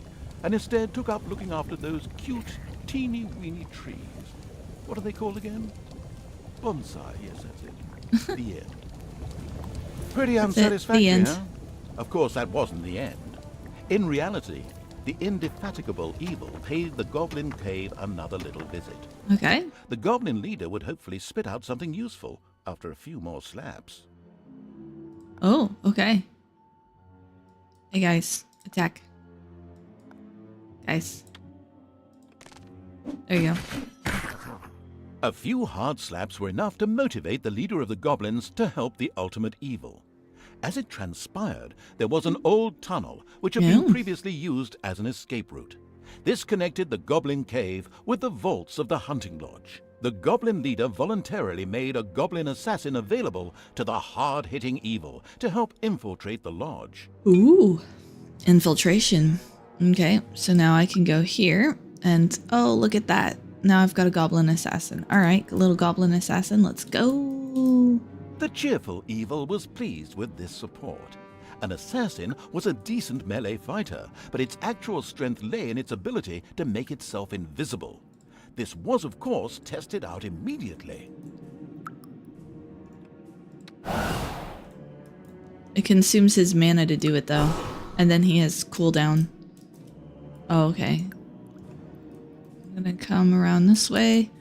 and instead took up looking after those cute, teeny-weeny trees. What are they called again? Bonsai, yes, that's it. The end. Pretty unsatisfactory, The end. huh? Of course, that wasn't the end. In reality, the indefatigable evil paid the Goblin Cave another little visit. Okay. The Goblin leader would hopefully spit out something useful after a few more slaps. Oh, okay. Hey guys, attack. Guys. There you go. A few hard slaps were enough to motivate the leader of the goblins to help the ultimate evil. As it transpired, there was an old tunnel which had been Yeah. previously used as an escape route. This connected the Goblin Cave with the vaults of the hunting lodge. The goblin leader voluntarily made a goblin assassin available to the hard-hitting evil to help infiltrate the lodge. Ooh. Infiltration. Okay, so now I can go here and oh, look at that. Now I've got a goblin assassin. All right, little goblin assassin, let's go. The cheerful evil was pleased with this support. An assassin was a decent melee fighter, but its actual strength lay in its ability to make itself invisible. This was, of course, tested out immediately. It consumes his mana to do it though, and then he has cooldown. Oh, okay. I'm gonna come around this way,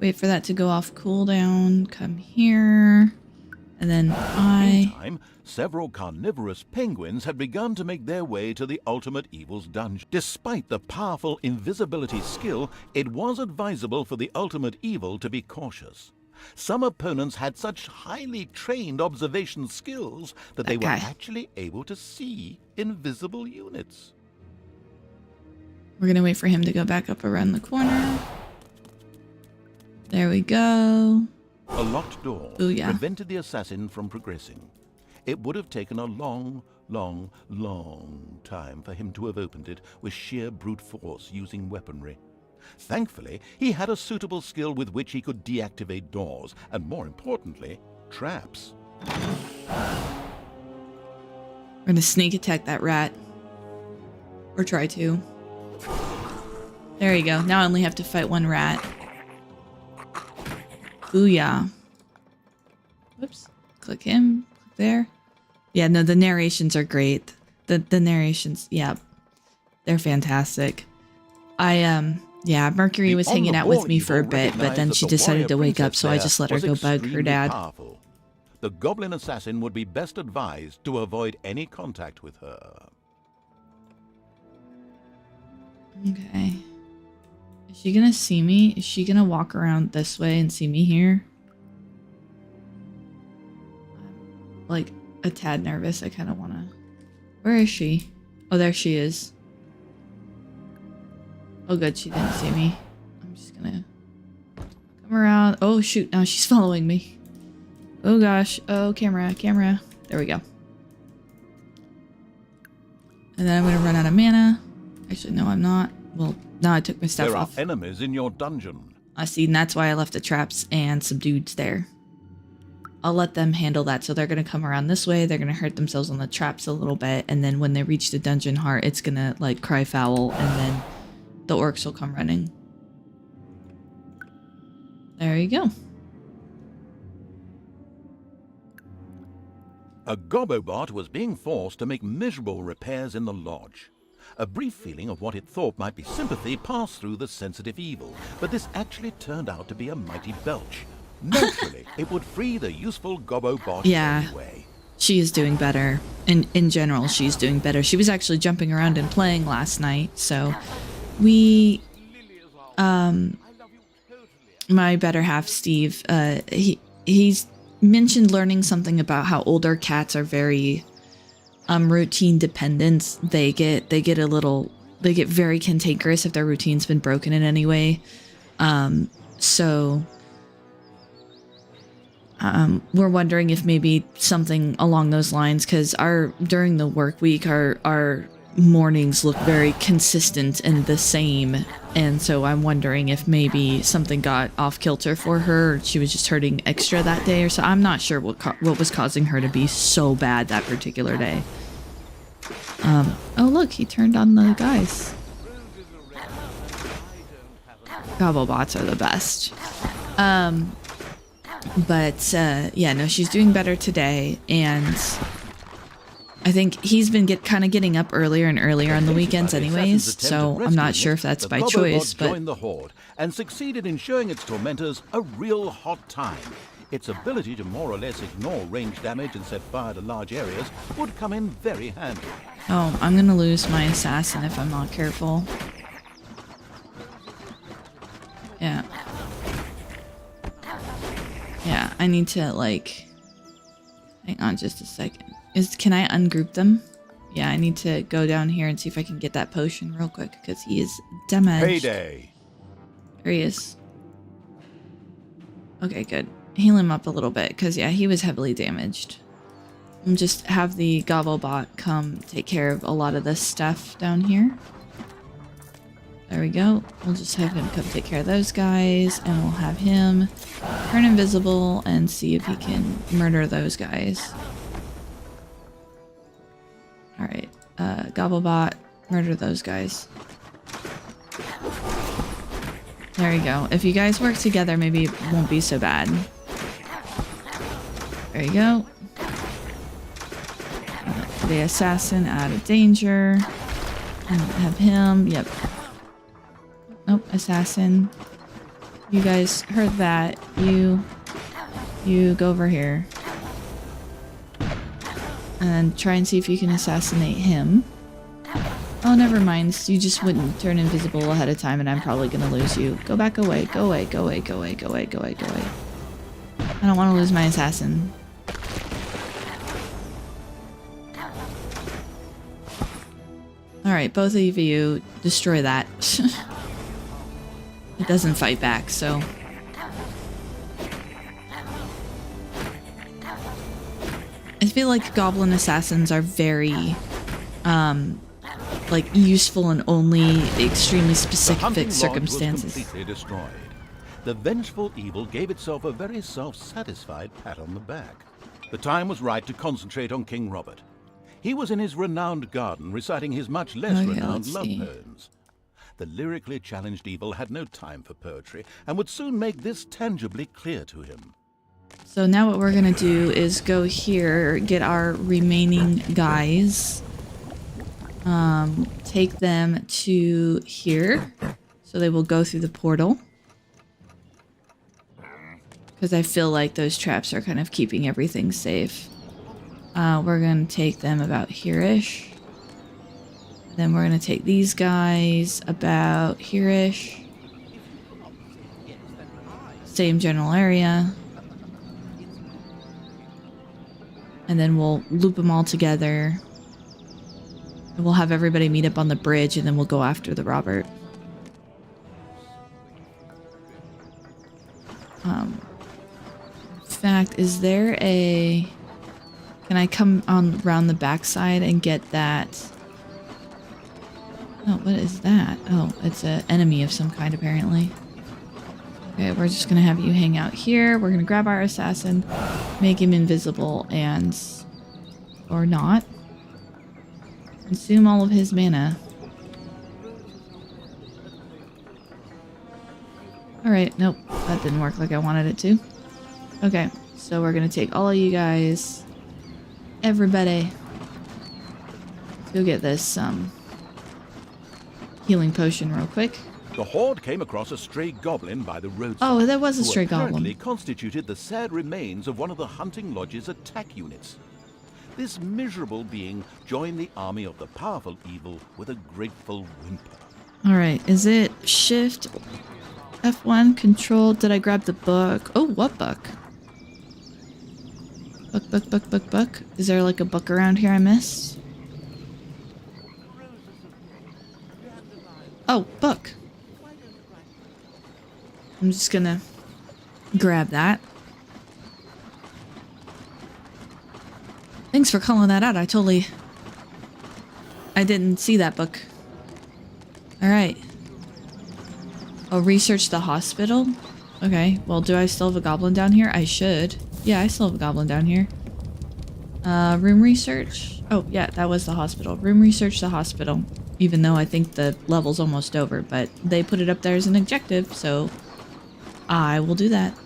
wait for that to go off cooldown, come here, and then Meantime, several carnivorous penguins had begun to make their way to the ultimate evil's dungeon. Despite the powerful invisibility skill, it was advisable for the ultimate evil to be cautious. Some opponents had such highly trained observation skills that they were Okay. actually able to see invisible units. we're gonna wait for him to go back up around the corner. There we go. A locked door Booyah. prevented the assassin from progressing. It would have taken a long time for him to have opened it with sheer brute force using weaponry. Thankfully, he had a suitable skill with which he could deactivate doors, and more importantly, traps. We're gonna sneak attack that rat. Or try to. There you go. Now I only have to fight one rat. Booyah. Whoops. Click him. Click there. Yeah, no, the narrations are great. The narrations, yeah. They're fantastic. Yeah, Mercury was hanging out with me for a bit, but then she decided to wake up, so I just let her go bug her dad. Powerful. The goblin assassin would be best advised to avoid any contact with her. Okay. Is she gonna see me? Is she gonna walk around this way and see me here? I'm like a tad nervous. I kind of want to... Where is she? Oh, there she is. Oh, good. She didn't see me. I'm just gonna come around. Oh, shoot. Now she's following me. Oh, gosh. Oh, camera. There we go. And then I'm gonna run out of mana. Actually, no, I'm not. Well, now I took my stuff There are off. enemies in your dungeon. I see, and that's why I left the traps and some dudes there. I'll let them handle that. So they're going to come around this way. They're going to hurt themselves on the traps a little bit. And then when they reach the dungeon heart, it's going to like cry foul. And then the orcs will come running. There you go. A Gobobot was being forced to make miserable repairs in the lodge. A brief feeling of what it thought might be sympathy passed through the sensitive evil, but this actually turned out to be a mighty belch. Naturally, it would free the useful Gobobot Yeah. anyway. She is doing better. In general, she's doing better. She was actually jumping around and playing last night. So we, my better half, Steve, he's mentioned learning something about how older cats are very routine dependent. They get very cantankerous if their routine's been broken in any way. So we're wondering if maybe something along those lines, because during the work week, our mornings look very consistent and the same, and so I'm wondering if maybe something got off kilter for her, or she was just hurting extra that day, or so. I'm not sure what was causing her to be so bad that particular day. Oh look, he turned on the guys. Gobblepots are the best. But yeah, no, she's doing better today, and I think he's been getting up earlier and earlier on the weekends anyways, so I'm not sure if that's by choice, but joined the Horde and succeeded in showing its tormentors a real hot time. Its ability to more or less ignore range damage and set fire to large areas would come in very handy. oh, I'm gonna lose my assassin if I'm not careful. Yeah. Yeah, I need to, like... Hang on just a second. Can I ungroup them? Yeah, I need to go down here and see if I can get that potion real quick, because he is damaged. Payday! There he is. Okay, good. Heal him up a little bit, because, yeah, he was heavily damaged. And just have the Gobblebot come take care of a lot of this stuff down here. There we go. We'll just have him come take care of those guys, and we'll have him turn invisible and see if he can murder those guys. Alright, Gobblebot, murder those guys. There you go. If you guys work together, maybe it won't be so bad. There you go. The assassin out of danger. And have him, yep. Nope, assassin. You guys heard that. You go over here. And try and see if you can assassinate him. Oh, never mind. You just wouldn't turn invisible ahead of time and I'm probably gonna lose you. Go back away. Go away. Go away. Go away. Go away. Go away. Go away. I don't want to lose my assassin. Alright, both of you destroy that. It doesn't fight back, so... I feel like goblin assassins are very, like, useful in only extremely specific circumstances. Was completely destroyed. The vengeful evil gave itself a very self-satisfied pat on the back. The time was right to concentrate on King Robert. He was in his renowned garden reciting his much less renowned love poems. The lyrically challenged evil had no time for poetry and would soon make this tangibly clear to him. So now what we're gonna do is go here, get our remaining guys, take them to here, so they will go through the portal. Because I feel like those traps are kind of keeping everything safe. We're gonna take them about here-ish. Then we're gonna take these guys about here-ish. Same general area. And then we'll loop them all together. And we'll have everybody meet up on the bridge and then we'll go after the Robert. In fact, is there a... Can I come on around the backside and get that? Oh, what is that? Oh, it's an enemy of some kind, apparently. Okay, we're just gonna have you hang out here. We're gonna grab our assassin, make him invisible, and... or not. Consume all of his mana. Alright, nope. That didn't work like I wanted it to. Okay, so we're gonna take all of you guys... Everybody, let's go get this healing potion real quick. The Horde came across a stray goblin by the roadside. Oh, there was a who stray apparently goblin. constituted the sad remains of one of the hunting lodge's attack units. This miserable being joined the army of the powerful evil with a grateful whimper. All right, is it Shift, F1, Control? Did I grab the book? Oh, what book? Book. Is there like a book around here I missed? Oh, book. I'm just gonna grab that. Thanks for calling that out. I didn't see that book. All right. Oh, research the hospital? Okay. Well, do I still have a goblin down here? I should. Yeah, I still have a goblin down here. Room research? Oh, yeah, that was the hospital. Room research the hospital. Even though I think the level's almost over, but they put it up there as an objective, so I will do that.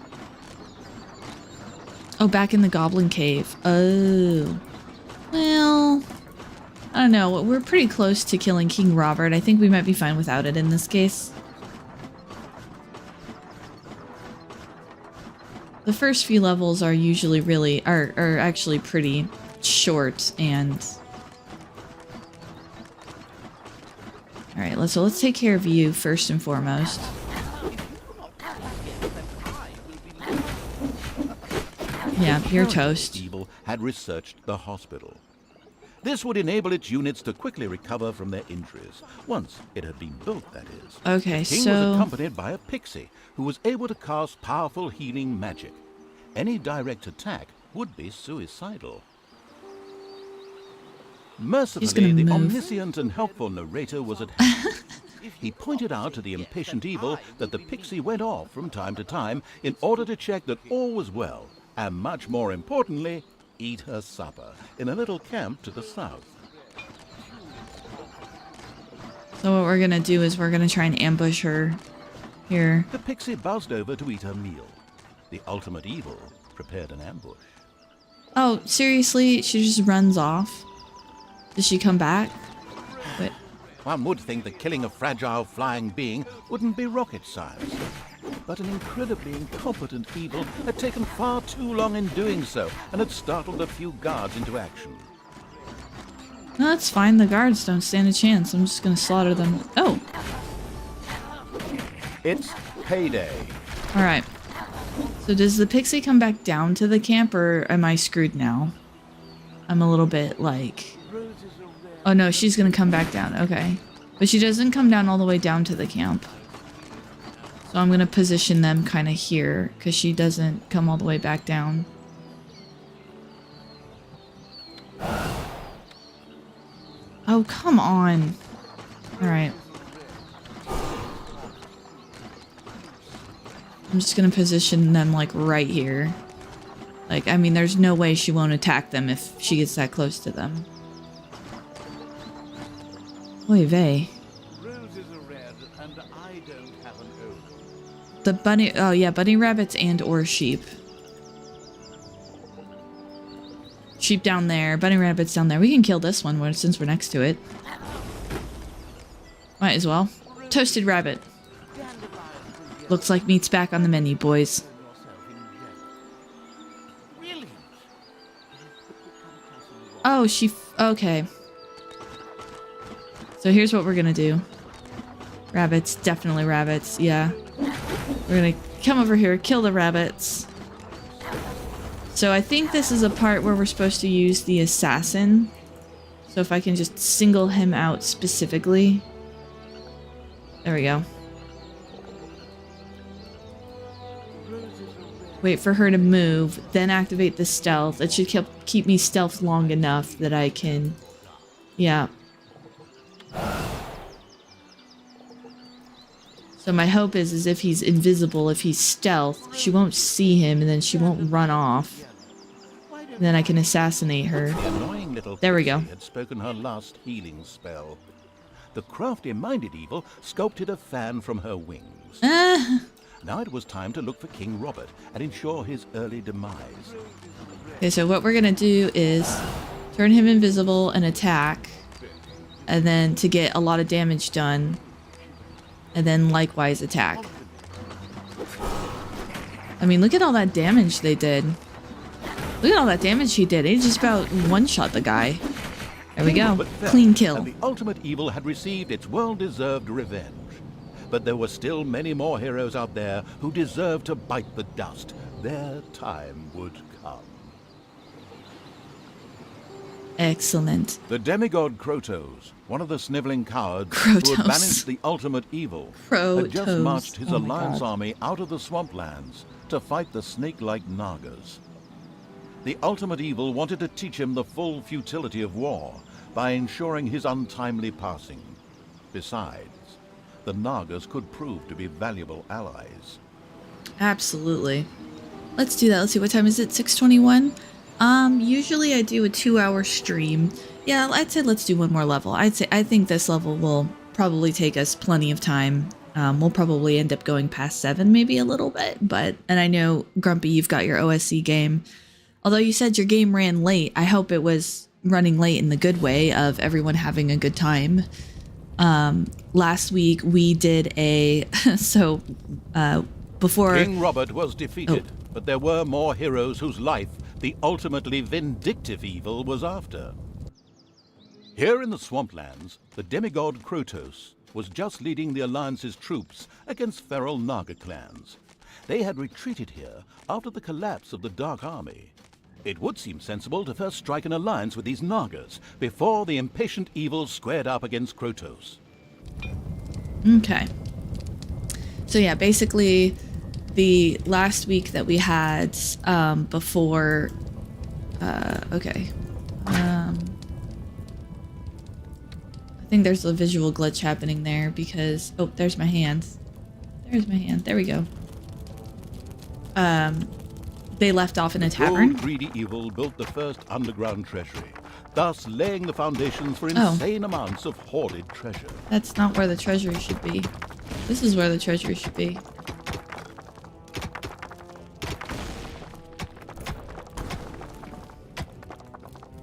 Oh, back in the goblin cave. Oh. Well, I don't know. We're pretty close to killing King Robert. I think we might be fine without it in this case. The first few levels are usually are actually pretty short and... Alright, let's take care of you first and foremost. Yeah, you're toast. Evil had researched the hospital. This would enable its units to quickly recover from their injuries, once it had been built, that is. Okay, the king so... was accompanied by a pixie, who was able to cast powerful healing magic. Any direct attack would be suicidal. Mercifully, the omniscient and helpful narrator was at hand. He pointed out to the impatient evil that the pixie went off from time to time in order to check that all was well, and much more importantly, eat her supper in a little camp to the south. So what we're gonna do is we're gonna try and ambush her here. The pixie buzzed over to eat her meal. The ultimate evil prepared an ambush. Oh, seriously? She just runs off? Does she come back? Wait. One would think that killing a fragile flying being wouldn't be rocket science. But an incredibly incompetent evil had taken far too long in doing so and had startled a few guards into action. No, that's fine. The guards don't stand a chance. I'm just gonna slaughter them. Oh! It's payday. Alright. So does the pixie come back down to the camp, or am I screwed now? I'm a little bit like... Oh no, she's gonna come back down. Okay. But she doesn't come down all the way down to the camp. So I'm gonna position them kind of here, because she doesn't come all the way back down. Oh, come on. Alright. I'm just gonna position them, like, right here. Like, I mean, there's no way she won't attack them if she gets that close to them. Oy vey. Roses are red, and I don't have an oak. The bunny... Oh, yeah, bunny rabbits and or sheep. Sheep down there, bunny rabbits down there. We can kill this one since we're next to it. Might as well. Toasted rabbit. Looks like meat's back on the menu, boys. Oh, okay. So here's what we're gonna do. Rabbits, definitely rabbits, yeah. We're gonna come over here, kill the rabbits. So I think this is a part where we're supposed to use the assassin. So if I can just single him out specifically. There we go. Wait for her to move, then activate the stealth. It should keep me stealth long enough that I can... Yeah. So my hope is if he's invisible, if he's stealth, she won't see him and then she won't run off. And then I can assassinate her. The annoying little There we go. pixie had spoken her last healing spell. The crafty-minded evil sculpted a fan from her wings. Now it was time to look for King Robert and ensure his early demise. Okay, so what we're gonna do is turn him invisible and attack. And then to get a lot of damage done. And then likewise attack. I mean, look at all that damage they did. Look at all that damage he did. He just about one-shot the guy. There we go. Clean kill. And the ultimate evil had received its well-deserved revenge. But there were still many more heroes out there who deserved to bite the dust. Their time would come. Excellent. The demigod Krotos, one of the sniveling cowards Krotos. who had managed the ultimate evil, had just Krotos. marched his Oh my alliance God. army out of the swamplands to fight the snake-like Nagas. The ultimate evil wanted to teach him the full futility of war by ensuring his untimely passing. Besides, the Nagas could prove to be valuable allies. Absolutely. Let's do that. Let's see, what time is it? 6:21? Usually I do a 2-hour stream. Yeah, I'd say let's do one more level. I think this level will probably take us plenty of time. We'll probably end up going past 7, maybe a little bit, and I know, Grumpy, you've got your OSC game. Although you said your game ran late, I hope it was running late in the good way of everyone having a good time. Last week we did a, before... King Robert was defeated, but there were more heroes whose life the ultimately vindictive evil was after. Here in the Swamplands, the demigod Krotos was just leading the Alliance's troops against feral Naga clans. They had retreated here after the collapse of the Dark Army. It would seem sensible to first strike an alliance with these Nagas before the impatient evil squared up against Krotos. Okay. So yeah, basically the last week that we had before I think there's a visual glitch happening there because there's my hand. There we go. They left off in a tavern. Greedy evil built the first underground treasury, thus laying the foundations for insane amounts of hoarded treasure. That's not where the treasury should be. This is where the treasury should be.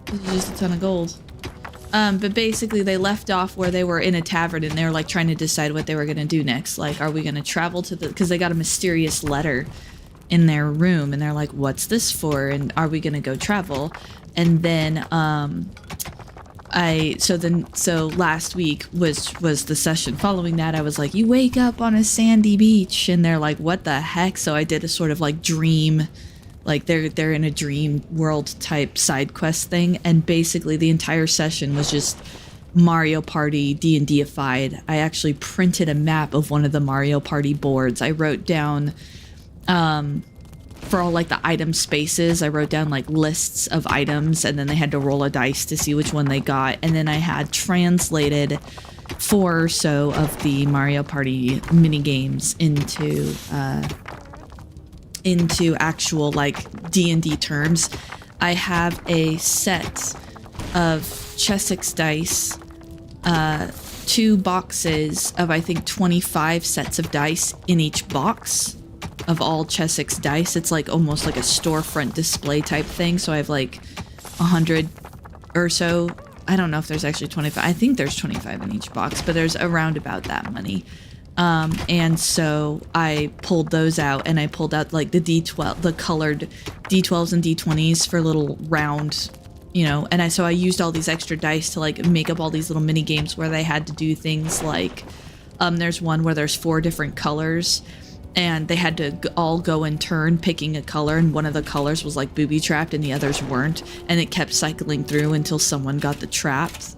This is just a ton of gold. But basically they left off where they were in a tavern and they were like trying to decide what they were going to do next. Like, are we going to travel to because they got a mysterious letter in their room and they're like, what's this for? And are we going to go travel? And then, so last week was the session following that. I was like, you wake up on a sandy beach, and they're like, what the heck? So I did a sort of like dream, like they're in a dream world type side quest thing, and basically the entire session was just Mario Party D&D-ified. I actually printed a map of one of the Mario Party boards. I wrote down for all like the item spaces, I wrote down like lists of items, and then they had to roll a dice to see which one they got. And then I had translated 4 or so of the Mario Party mini games into actual like D&D terms. I have a set of Chessex dice, 2 boxes of I think 25 sets of dice in each box of all Chessex dice. It's like almost like a storefront display type thing. So I have like 100 or so. I don't know if there's actually 25. I think there's 25 in each box, but there's around about that many. And so I pulled those out, and I pulled out like the D12, the colored D12s and D20s for little round, you know, and so I used all these extra dice to like make up all these little mini games where they had to do things like, there's one where there's 4 different colors, and they had to all go in turn picking a color, and one of the colors was like booby trapped and the others weren't, and it kept cycling through until someone got the trapped.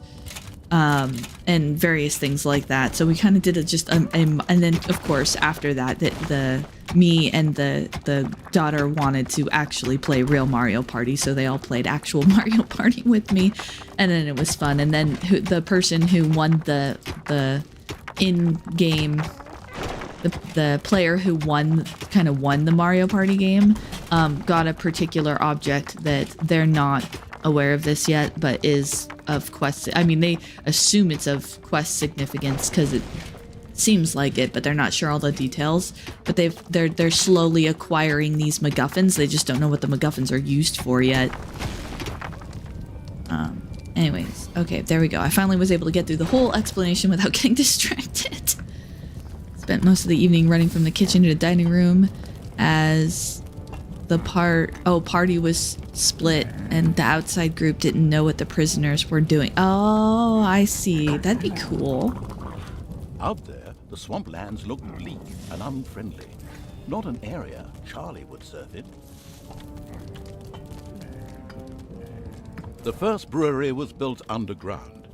And various things like that. So we kind of did it and then of course after that, me and the daughter wanted to actually play real Mario Party, so they all played actual Mario Party with me, and then it was fun. And then the person who won the in-game, the player who won the Mario Party game, got a particular object that they're not aware of this yet, but is of quest. I mean, they assume it's of quest significance because it seems like it, but they're not sure all the details. But they're slowly acquiring these MacGuffins. They just don't know what the MacGuffins are used for yet. Anyways, okay, there we go. I finally was able to get through the whole explanation without getting distracted. Spent most of the evening running from the kitchen to the dining room as the party was split and the outside group didn't know what the prisoners were doing. Oh, I see. That'd be cool. Out there, the swamplands looked bleak and unfriendly. Not an area Charlie would surf in. The first brewery was built underground.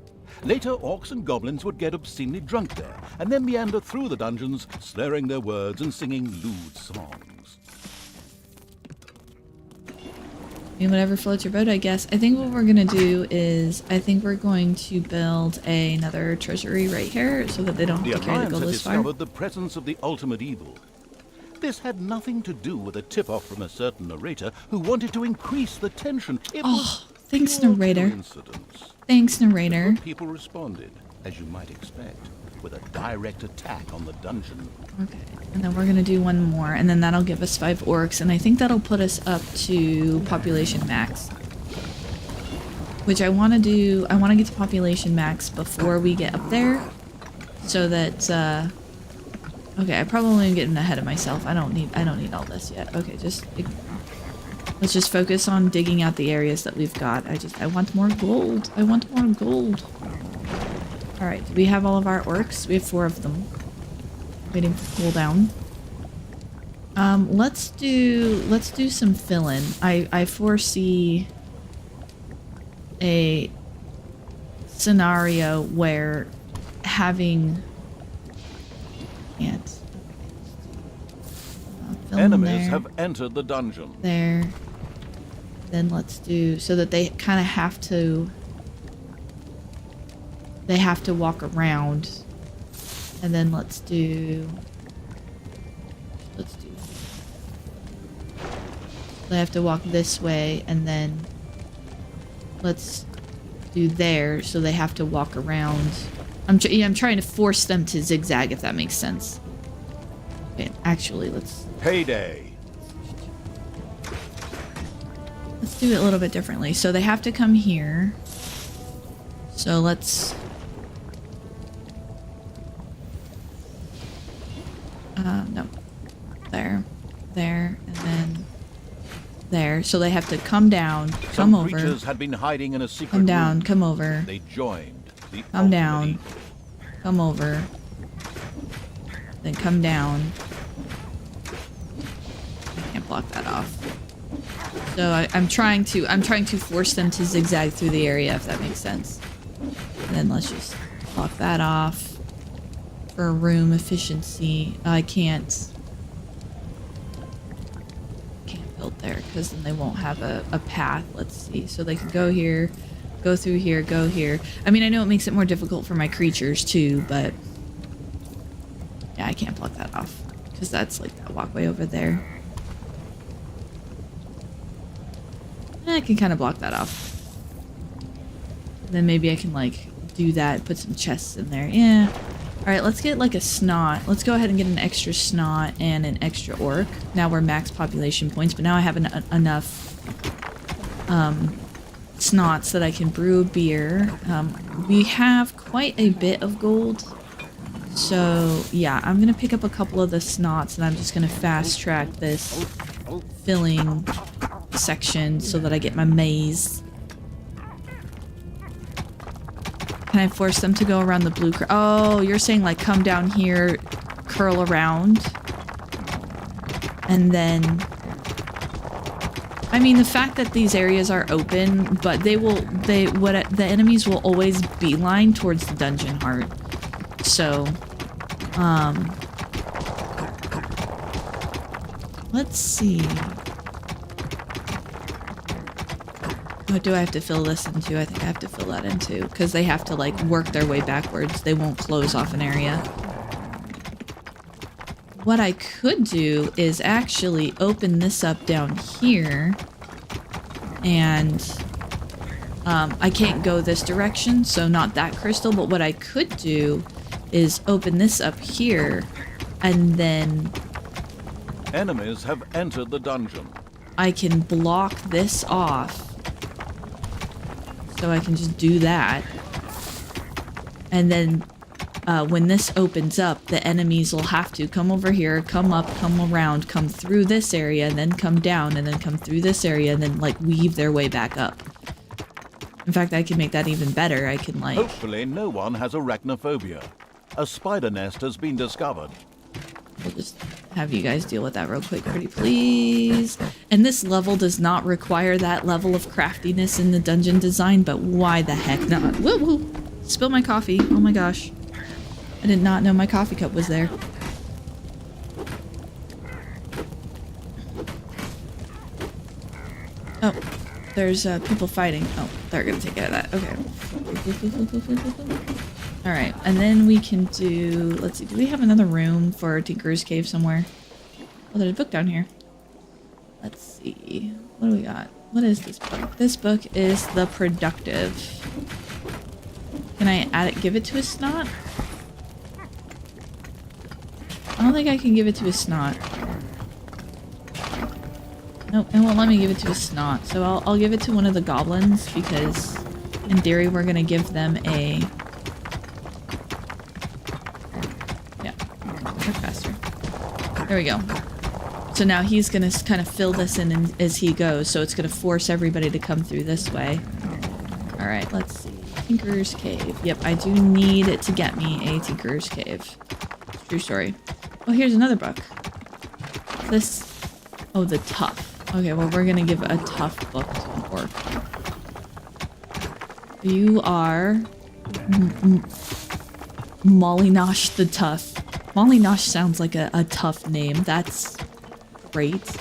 Later, orcs and goblins would get obscenely drunk there, and then meander through the dungeons, slurring their words and singing lewd songs. I mean, whatever floats your boat, I guess. I think what we're gonna do is, I think we're going to build another treasury right here so that they don't The have to carry the Alliance gold had as far. discovered the presence of the ultimate evil. This had nothing to do with a tip-off from a certain narrator who wanted to increase the tension. It was Thanks, pure narrator. coincidence. Thanks, narrator. The people responded, as you might expect, with a direct attack on the dungeon. Okay, and then we're gonna do one more, and then that'll give us 5 orcs, and I think that'll put us up to population max. Which I want to do, I want to get to population max before we get up there, so that, okay, I probably am getting ahead of myself. I don't need all this yet. Okay, let's just focus on digging out the areas that we've got. I want more gold. I want more gold. Alright, do we have all of our orcs? We have 4 of them. Waiting for cooldown. Let's do some fill-in. I foresee a scenario where having Enemies have entered the dungeon. There. Then let's do so that they kind of have to. They have to walk around, and then let's do. They have to walk this way, and then let's do there. So they have to walk around. I'm trying to force them to zigzag, if that makes sense. Okay, actually, let's Payday. do it a little bit differently. So they have to come here. So let's. No. There, and then there. So they have to come down, come Some over. creatures had been hiding in a secret Come down, room. come over. They joined the Come ultimate down. evil. Come over. Then come down. I can't block that off. So I'm trying to force them to zigzag through the area, if that makes sense. And then let's just block that off. For room efficiency, I can't build there because then they won't have a path. Let's see. So they can go here, go through here, go here. I mean, I know it makes it more difficult for my creatures too, but yeah, I can't block that off because that's like that walkway over there. I can kind of block that off. Then maybe I can like do that, put some chests in there. Yeah. Alright, let's get like a snot. Let's go ahead and get an extra snot and an extra orc. Now we're max population points, but now I have enough snots that I can brew a beer. We have quite a bit of gold. So yeah, I'm gonna pick up a couple of the snots and I'm just gonna fast track this filling section so that I get my maze. Can I force them to go around the blue? Oh, you're saying like come down here, curl around, and then. I mean, the fact that these areas are open, but the enemies will always beeline towards the dungeon heart. So, let's see. What do I have to fill this into? I think I have to fill that into because they have to like work their way backwards. They won't close off an area. What I could do is actually open this up down here, and I can't go this direction, so not that crystal, but what I could do is open this up here, and then Enemies have entered the dungeon. I can block this off. So I can just do that. And then when this opens up, the enemies will have to come over here, come up, come around, come through this area, and then come down, and then come through this area, and then like weave their way back up. In fact, I can make that even better. I can like... Hopefully no one has arachnophobia. A spider nest has been discovered. We'll just have you guys deal with that real quick, pretty please. And this level does not require that level of craftiness in the dungeon design, but why the heck not? Woo woo! Spill my coffee. Oh my gosh. I did not know my coffee cup was there. Oh, there's people fighting. Oh, they're gonna take care of that. Okay. All right, and then we can do. Let's see. Do we have another room for Tinker's Cave somewhere? Oh, there's a book down here. Let's see. What do we got? What is this book? This book is The Productive. Can I add it? Give it to a snot? I don't think I can give it to a snot. Nope, it won't let me give it to a snot. So I'll give it to one of the goblins because in theory we're gonna give them a... Yeah, work faster. There we go. So now he's gonna kind of fill this in as he goes, so it's gonna force everybody to come through this way. Alright, let's see. Tinker's Cave. Yep, I do need it to get me a Tinker's Cave. True story. Oh, here's another book. This... Oh, the tough. Okay, well, we're gonna give a tough book to an orc. You are... Mollynosh the Tough. Mollynosh sounds like a tough name. That's great.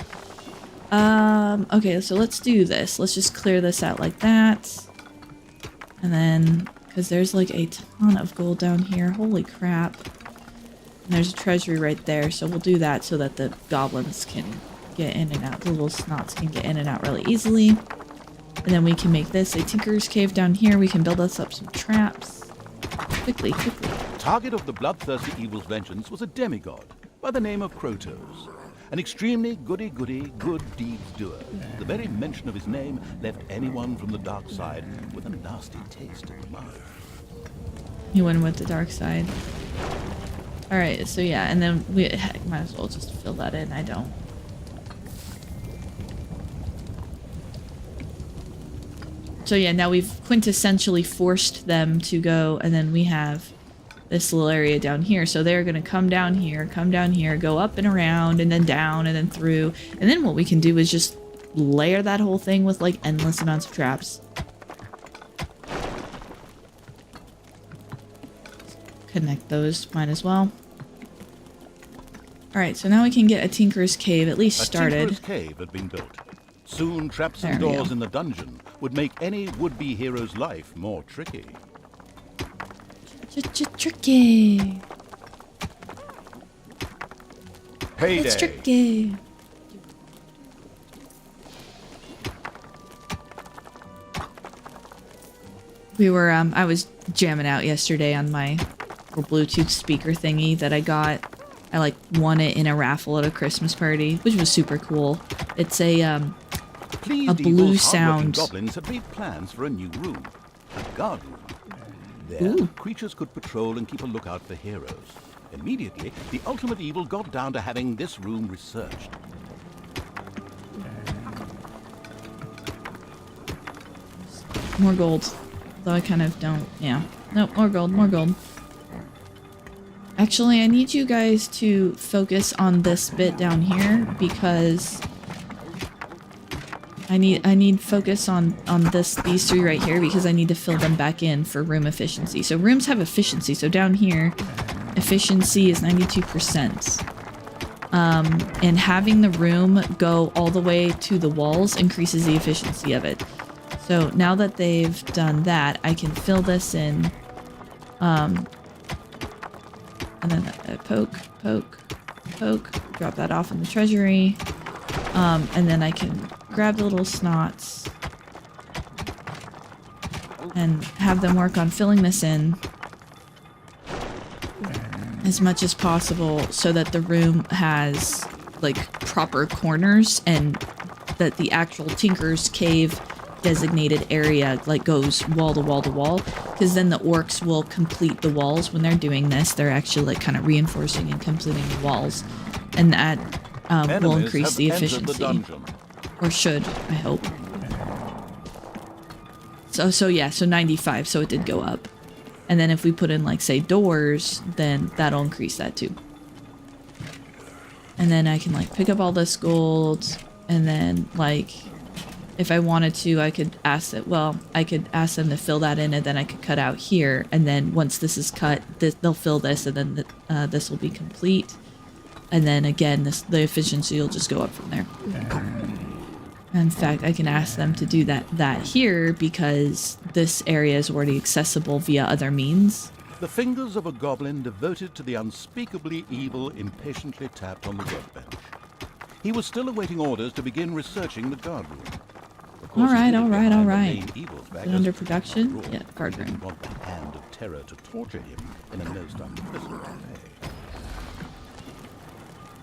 Okay, so let's do this. Let's just clear this out like that. And then... Because there's like a ton of gold down here. Holy crap. And there's a treasury right there, so we'll do that so that the goblins can get in and out. The little snots can get in and out really easily. And then we can make this a Tinker's Cave down here. We can build us up some traps. Quickly, quickly. Target of the bloodthirsty evil's vengeance was a demigod by the name of Krotos. An extremely goody-goody, good deeds doer. The very mention of his name left anyone from the dark side with a nasty taste in the mouth. You went with the dark side. Alright, so yeah, and then we might as well just fill that in. I don't. So yeah, now we've quintessentially forced them to go, and then we have this little area down here. So they're going to come down here, go up and around, and then down, and then through. And then what we can do is just layer that whole thing with like endless amounts of traps. Connect those, might as well. Alright, so now we can get a Tinker's Cave at least started. A Tinker's Cave had been built. Soon traps and There we doors go. in the dungeon would make any would-be hero's life more tricky. Tricky. Payday! It's tricky. We were, I was jamming out yesterday on my little Bluetooth speaker thingy that I got. I, like, won it in a raffle at a Christmas party, which was super cool. It's a Pleased blue evil's hardworking sound. goblins had made plans for a new room, a guard room. There, Ooh. creatures could patrol and keep a lookout for heroes. Immediately, the ultimate evil got down to having this room researched. more gold. Though I kind of don't, yeah. Nope, more gold, more gold. Actually, I need you guys to focus on this bit down here because I need focus on these three right here because I need to fill them back in for room efficiency. So rooms have efficiency. So down here, efficiency is 92%. And having the room go all the way to the walls increases the efficiency of it. So now that they've done that, I can fill this in. And then poke, poke, poke, drop that off in the treasury. And then I can grab the little snots and have them work on filling this in as much as possible so that the room has like proper corners and that the actual Tinker's Cave designated area like goes wall to wall to wall, because then the orcs will complete the walls. When they're doing this, they're actually like kind of reinforcing and completing the walls, and that will Enemies increase have the entered efficiency, the dungeon. or should, I hope. So yeah, so 95, so it did go up. And then if we put in like say doors, then that'll increase that too. And then I can like pick up all this gold, and then like if I wanted to, I could ask it. Well, I could ask them to fill that in, and then I could cut out here. And then once this is cut, they'll fill this, and then this will be complete. And then again, the efficiency will just go up from there. In fact, I can ask them to do that here because this area is already accessible via other means. The fingers of a goblin devoted to the unspeakably evil impatiently tapped on the workbench. He was still awaiting orders to begin researching the guard room. Of course, All right. the main Is evils it baggers under were production? guard room. Yeah, guard He room. didn't want the hand of terror to torture him in a most unpleasant way.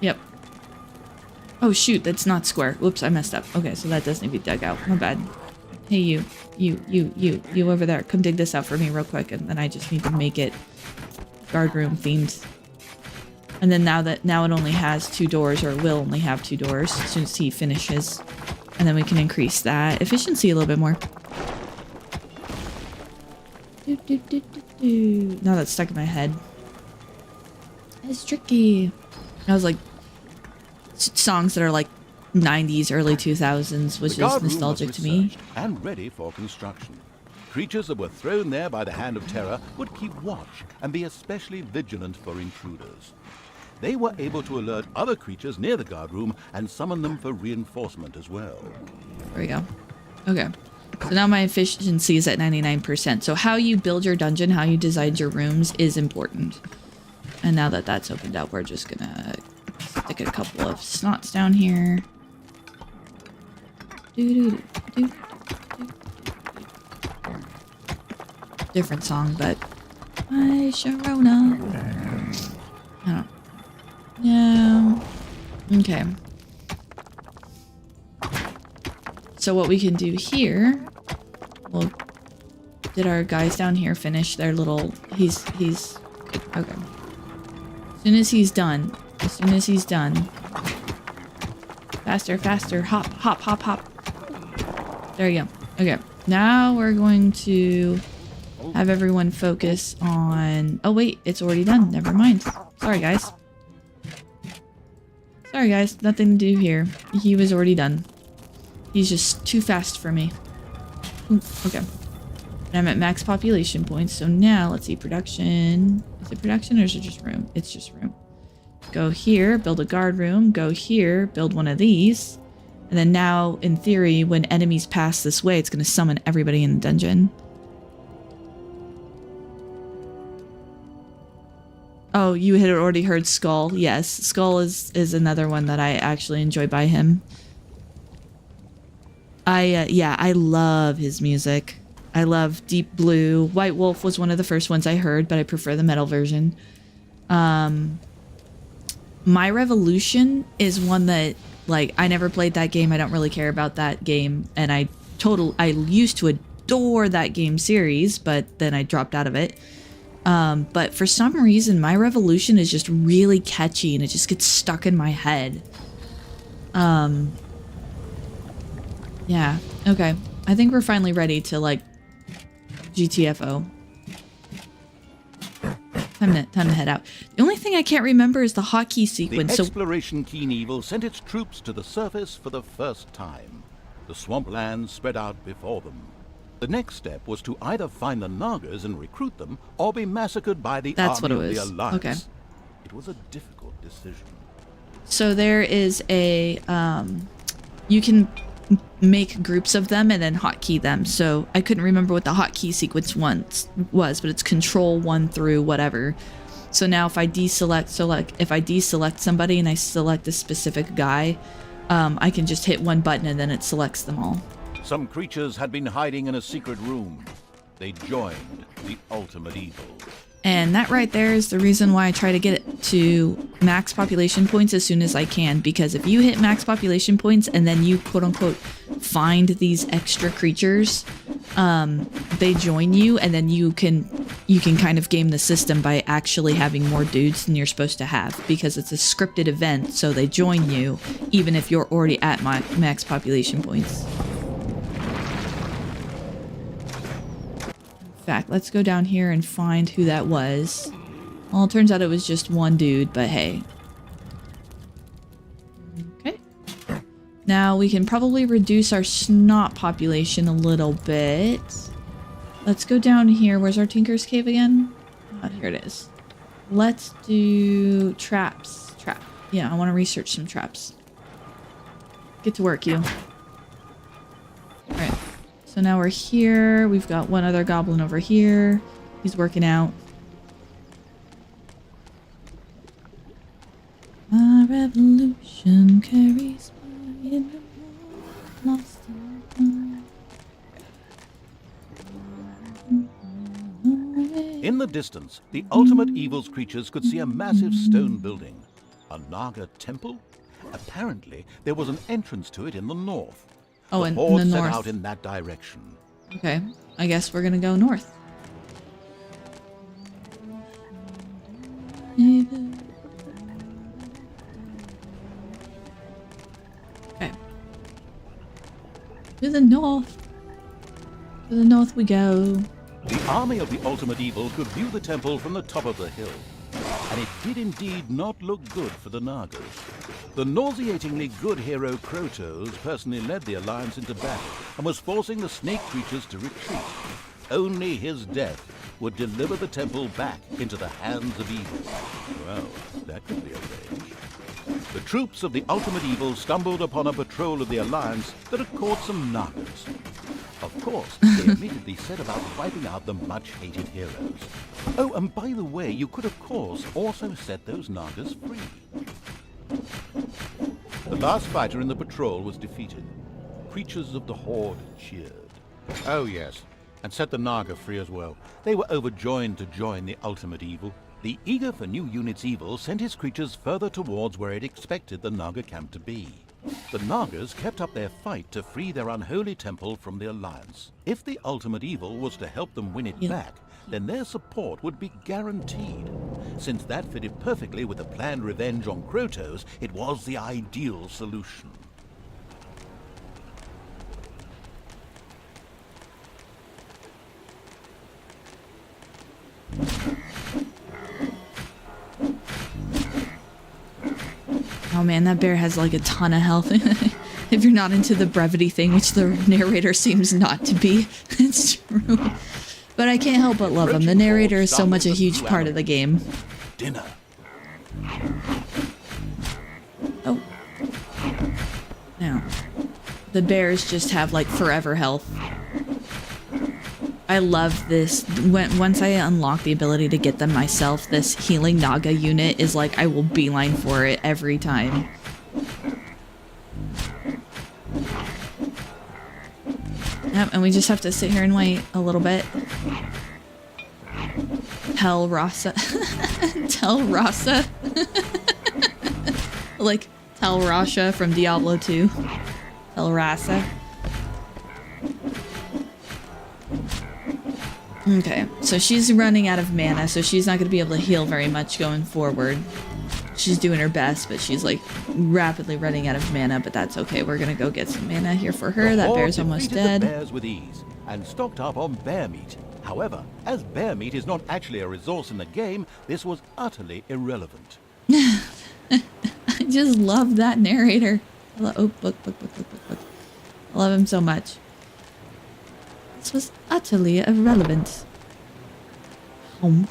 Yep. Oh shoot, that's not square. Whoops, I messed up. Okay, so that does need to be dug out. My bad. Hey you over there. Come dig this out for me real quick, and then I just need to make it guard room themed. And then now it only has 2 doors, or will only have 2 doors as soon as he finishes. And then we can increase that efficiency a little bit more. Now that's stuck in my head. It's tricky. I was like songs that are like 90s, early 2000s, which The guard is room nostalgic was to me. researched and ready for construction. Creatures that were thrown there by the hand of terror would keep watch and be especially vigilant for intruders. They were able to alert other creatures near the guard room and summon them for reinforcement as well. There we go. Okay. So now my efficiency is at 99%. So how you build your dungeon, how you design your rooms is important. And now that that's opened up, we're just gonna stick a couple of snots down here. Different song, but my Sharona. I don't. Yeah. Okay. So what we can do here, well, did our guys down here finish their little, he's, okay. As soon as he's done, faster, hop. There you go. Okay, now we're going to have everyone focus on, oh wait, it's already done, never mind. Sorry guys, nothing to do here. He was already done. He's just too fast for me. Ooh, okay. And I'm at max population points, so now let's see, production. Is it production or is it just room? It's just room. Go here, build a guard room. Go here, build one of these. And then now, in theory, when enemies pass this way, it's going to summon everybody in the dungeon. Oh, you had already heard Skull. Yes, Skull is another one that I actually enjoy by him. I love his music. I love Deep Blue. White Wolf was one of the first ones I heard, but I prefer the metal version. My Revolution is one that, like, I never played that game. I don't really care about that game, and I used to adore that game series, but then I dropped out of it. But for some reason, My Revolution is just really catchy, and it just gets stuck in my head. Yeah, okay. I think we're finally ready to, like, GTFO. Time to head out. The only thing I can't remember is the hotkey sequence. The Exploration Keen Evil sent its troops to the surface for the first time. The swamplands spread out before them. The next step was to either find the Nagas and recruit them, or be massacred by the That's what army it of the was. Alliance. Okay. It was a difficult decision. So there is a, you can make groups of them and then hotkey them. So I couldn't remember what the hotkey sequence once was, but it's control 1 through whatever. So now if I deselect somebody and I select a specific guy, I can just hit one button and then it selects them all. Some creatures had been hiding in a secret room. They joined the ultimate evil. And that right there is the reason why I try to get it to max population points as soon as I can, because if you hit max population points and then you quote unquote find these extra creatures, they join you, and then you can kind of game the system by actually having more dudes than you're supposed to have, because it's a scripted event, so they join you even if you're already at max population points. In fact, let's go down here and find who that was. Well, it turns out it was just one dude, but hey. Okay. Now we can probably reduce our snot population a little bit. Let's go down here. Where's our Tinker's Cave again? Here it is. Let's do traps. Yeah, I want to research some traps. Get to work, you. So now we're here. We've got one other goblin over here. He's working out. My revolution carries me in the world, lost in the In the distance, the Ultimate Evil's creatures could see a massive stone building. A Naga temple? Apparently, there was an entrance to it in the north. Oh, the in horde the set north. out in that direction. Okay, I guess we're gonna go north. Okay. To the north. To the north we go. The army of the Ultimate Evil could view the temple from the top of the hill. And it did indeed not look good for the Nagas. The nauseatingly good hero Krotos personally led the alliance into battle and was forcing the snake creatures to retreat. Only his death would deliver the temple back into the hands of evil. Well, that could be arranged. The troops of the Ultimate Evil stumbled upon a patrol of the alliance that had caught some Nagas. Of course, they immediately set about wiping out the much-hated heroes. Oh, and by the way, you could, of course, also set those Nagas free. The last fighter in the patrol was defeated. Creatures of the Horde cheered. Oh, yes, and set the Naga free as well. They were overjoyed to join the Ultimate Evil. The eager for new units evil sent his creatures further towards where it expected the Naga camp to be. The Nagas kept up their fight to free their unholy temple from the Alliance. If the Ultimate Evil was to help them win it back, then their support would be guaranteed. Since that fitted perfectly with the planned revenge on Krotos, it was the ideal solution. Oh man, that bear has like a ton of health. If you're not into the brevity thing, which the narrator seems not to be, it's true. But I can't help but love him. The narrator is so much a huge part of the game. Dinner. Oh. Now, the bears just have like forever health. I love this. Once I unlock the ability to get them myself, this healing Naga unit is like, I will beeline for it every time. Yep, and we just have to sit here and wait a little bit. Tell Rasa. Tell Rasa. Like, Tell Rasha from Diablo 2. Tell Rasa. Okay, so she's running out of mana, so she's not going to be able to heal very much going forward. She's doing her best, but she's like rapidly running out of mana, but that's okay. We're going to go get some mana here for her. That bear's almost dead. The bears with ease and stocked up on bear meat. However, as bear meat is not actually a resource in the game, this was utterly irrelevant. I just love that narrator. Oh, book. I love him so much. This was utterly irrelevant. Home.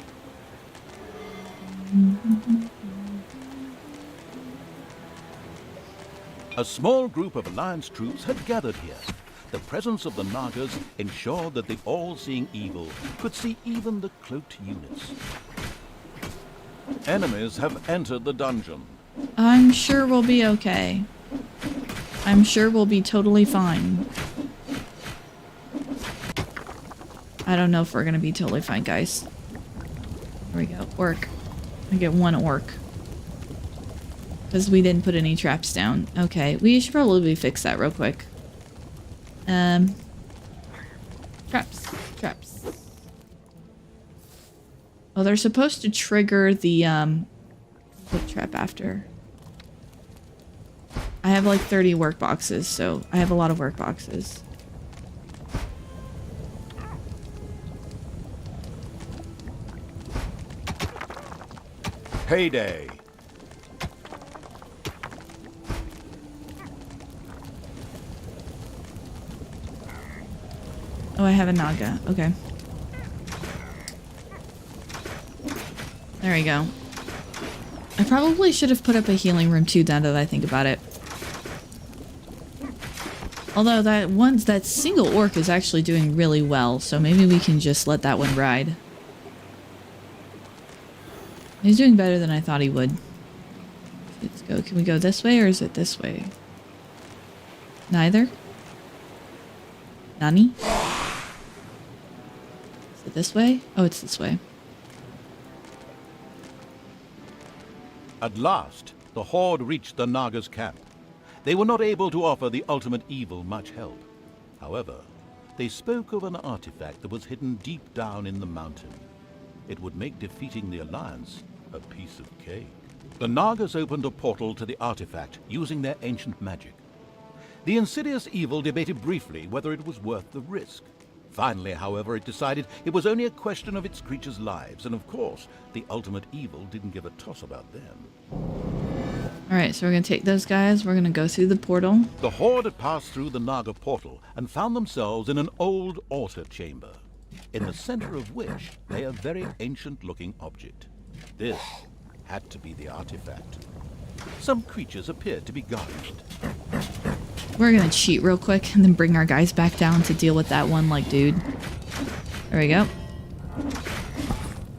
A small group of Alliance troops had gathered here. The presence of the Nagas ensured that the all-seeing evil could see even the cloaked units. Enemies have entered the dungeon. I'm sure we'll be okay. I'm sure we'll be totally fine. I don't know if we're gonna be totally fine, guys. Here we go. Orc. I get one orc. Because we didn't put any traps down. Okay, we should probably fix that real quick. Traps. Oh, they're supposed to trigger the, quick trap after. I have like 30 work boxes, so I have a lot of work boxes. Payday. Oh, I have a Naga. Okay. There we go. I probably should have put up a healing room too, now that I think about it. Although that single orc is actually doing really well, so maybe we can just let that one ride. He's doing better than I thought he would. Let's go. Can we go this way or is it this way? Neither? Nani? Is it this way? Oh, it's this way. At last, the horde reached the Naga's camp. They were not able to offer the ultimate evil much help. However, they spoke of an artifact that was hidden deep down in the mountain. It would make defeating the Alliance a piece of cake. The Nagas opened a portal to the artifact using their ancient magic. The insidious evil debated briefly whether it was worth the risk. Finally, however, it decided it was only a question of its creatures' lives, and of course, the ultimate evil didn't give a toss about them. Alright, so we're gonna take those guys, we're gonna go through the portal. The horde had passed through the Naga portal and found themselves in an old altar chamber, in the center of which lay a very ancient-looking object. This had to be the artifact. Some creatures appeared to be guarding it. We're gonna cheat real quick and then bring our guys back down to deal with that one dude. There we go.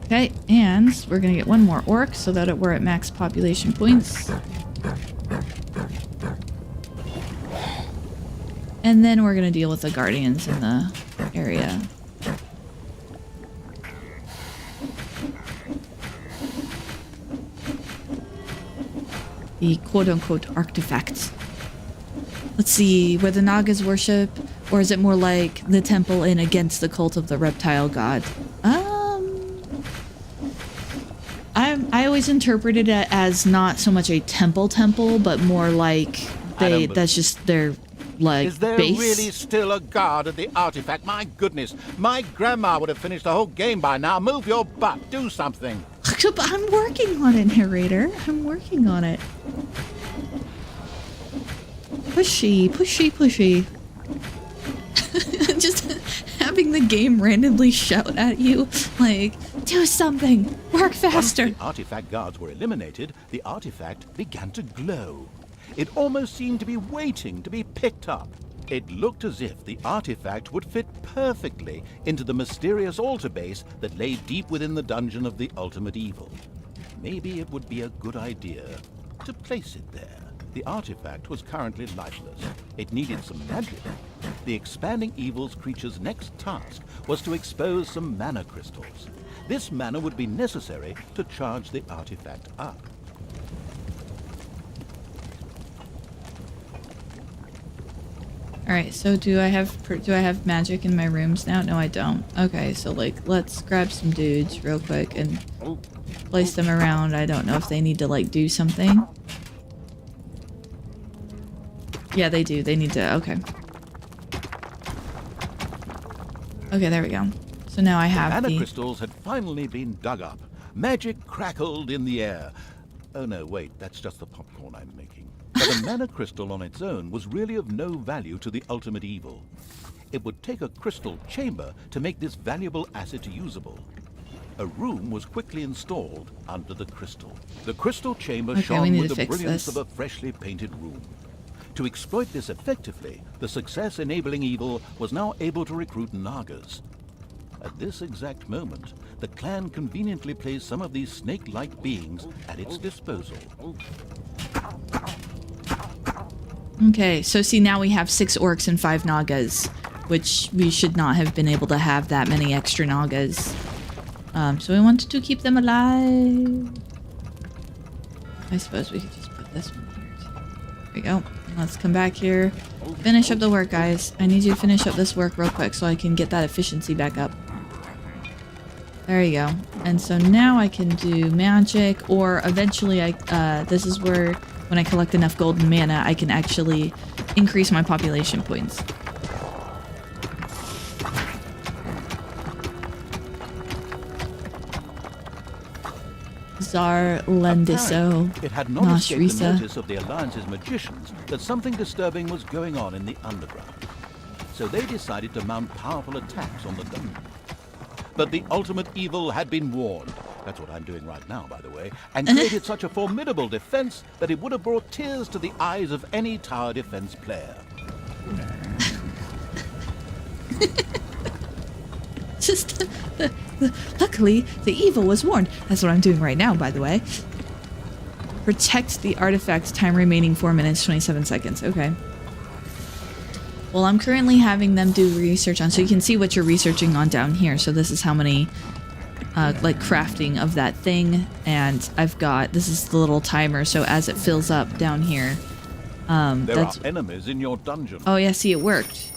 Okay, and we're gonna get one more orc so that we're at max population points. And then we're gonna deal with the guardians in the area. The quote-unquote artifacts. Let's see, where the Nagas worship, or is it more like the temple in against the cult of the reptile god? I always interpreted it as not so much a temple, but more like that's just their Is there base. really still a guard at the artifact? My goodness, my grandma would have finished the whole game by now. Move your butt, do something. I'm working on it, narrator. I'm working on it. Pushy. Just having the game randomly shout at you, like, do something, work faster. Once the artifact guards were eliminated, the artifact began to glow. It almost seemed to be waiting to be picked up. It looked as if the artifact would fit perfectly into the mysterious altar base that lay deep within the dungeon of the ultimate evil. Maybe it would be a good idea to place it there. The artifact was currently lifeless. It needed some magic. The expanding evil's creature's next task was to expose some mana crystals. This mana would be necessary to charge the artifact up. All right, so do I have magic in my rooms now? No, I don't. Okay, so let's grab some dudes real quick and place them around. I don't know if they need to do something. Yeah, they do. They need to. Okay. Okay, there we go. So now I have the mana crystals had finally been dug up. Magic crackled in the air. Oh no, wait, that's just the popcorn I'm making. But a mana crystal on its own was really of no value to the ultimate evil. It would take a crystal chamber to make this valuable asset usable. A room was quickly installed under the crystal. The crystal chamber shone with the brilliance of a freshly painted room. To exploit this effectively, the success-enabling evil was now able to recruit Nagas. At this exact moment, the clan conveniently placed some of these snake-like beings at its disposal. Okay, so see, now we have 6 orcs and 5 Nagas, which we should not have been able to have that many extra Nagas. So we wanted to keep them alive. I suppose we could just put this one here. There we go. Let's come back here. Finish up the work, guys. I need you to finish up this work real quick so I can get that efficiency back up. There you go. And so now I can do magic, or eventually this is where when I collect enough golden mana, I can actually increase my population points. Zar Lendiso. It had not escaped the notice of the Alliance's magicians that something disturbing was going on in the underground. So they decided to mount powerful attacks on the dungeon. But the ultimate evil had been warned. That's what I'm doing right now, by the way, and created such a formidable defense that it would have brought tears to the eyes of any tower defense player. Just luckily, the evil was warned. That's what I'm doing right now, by the way. Protect the artifacts. Time remaining 4 minutes, 27 seconds. Okay. Well, I'm currently having them do research on, so you can see what you're researching on down here. So this is how many, like, crafting of that thing. And I've got, this is the little timer, so as it fills up down here, There are enemies in your dungeon. oh yeah, see, it worked.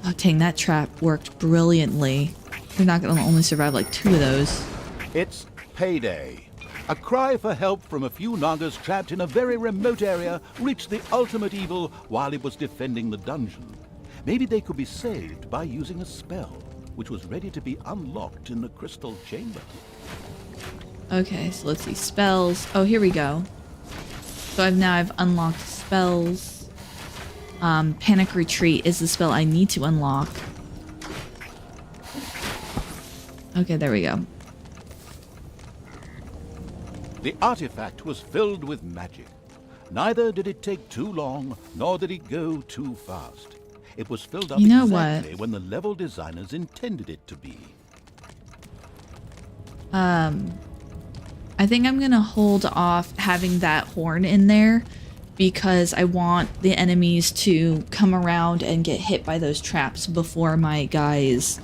Oh dang, that trap worked brilliantly. You're not gonna only survive like 2 of those. It's payday. A cry for help from a few Nagas trapped in a very remote area reached the ultimate evil while it was defending the dungeon. Maybe they could be saved by using a spell, which was ready to be unlocked in the crystal chamber. Okay, so let's see, spells. Oh, here we go. So I've unlocked spells. Panic Retreat is the spell I need to unlock. Okay, there we go. The artifact was filled with magic. Neither did it take too long, nor did it go too fast. It was filled up exactly when the level designers intended it to be. I think I'm gonna hold off having that horn in there because I want the enemies to come around and get hit by those traps before my guys...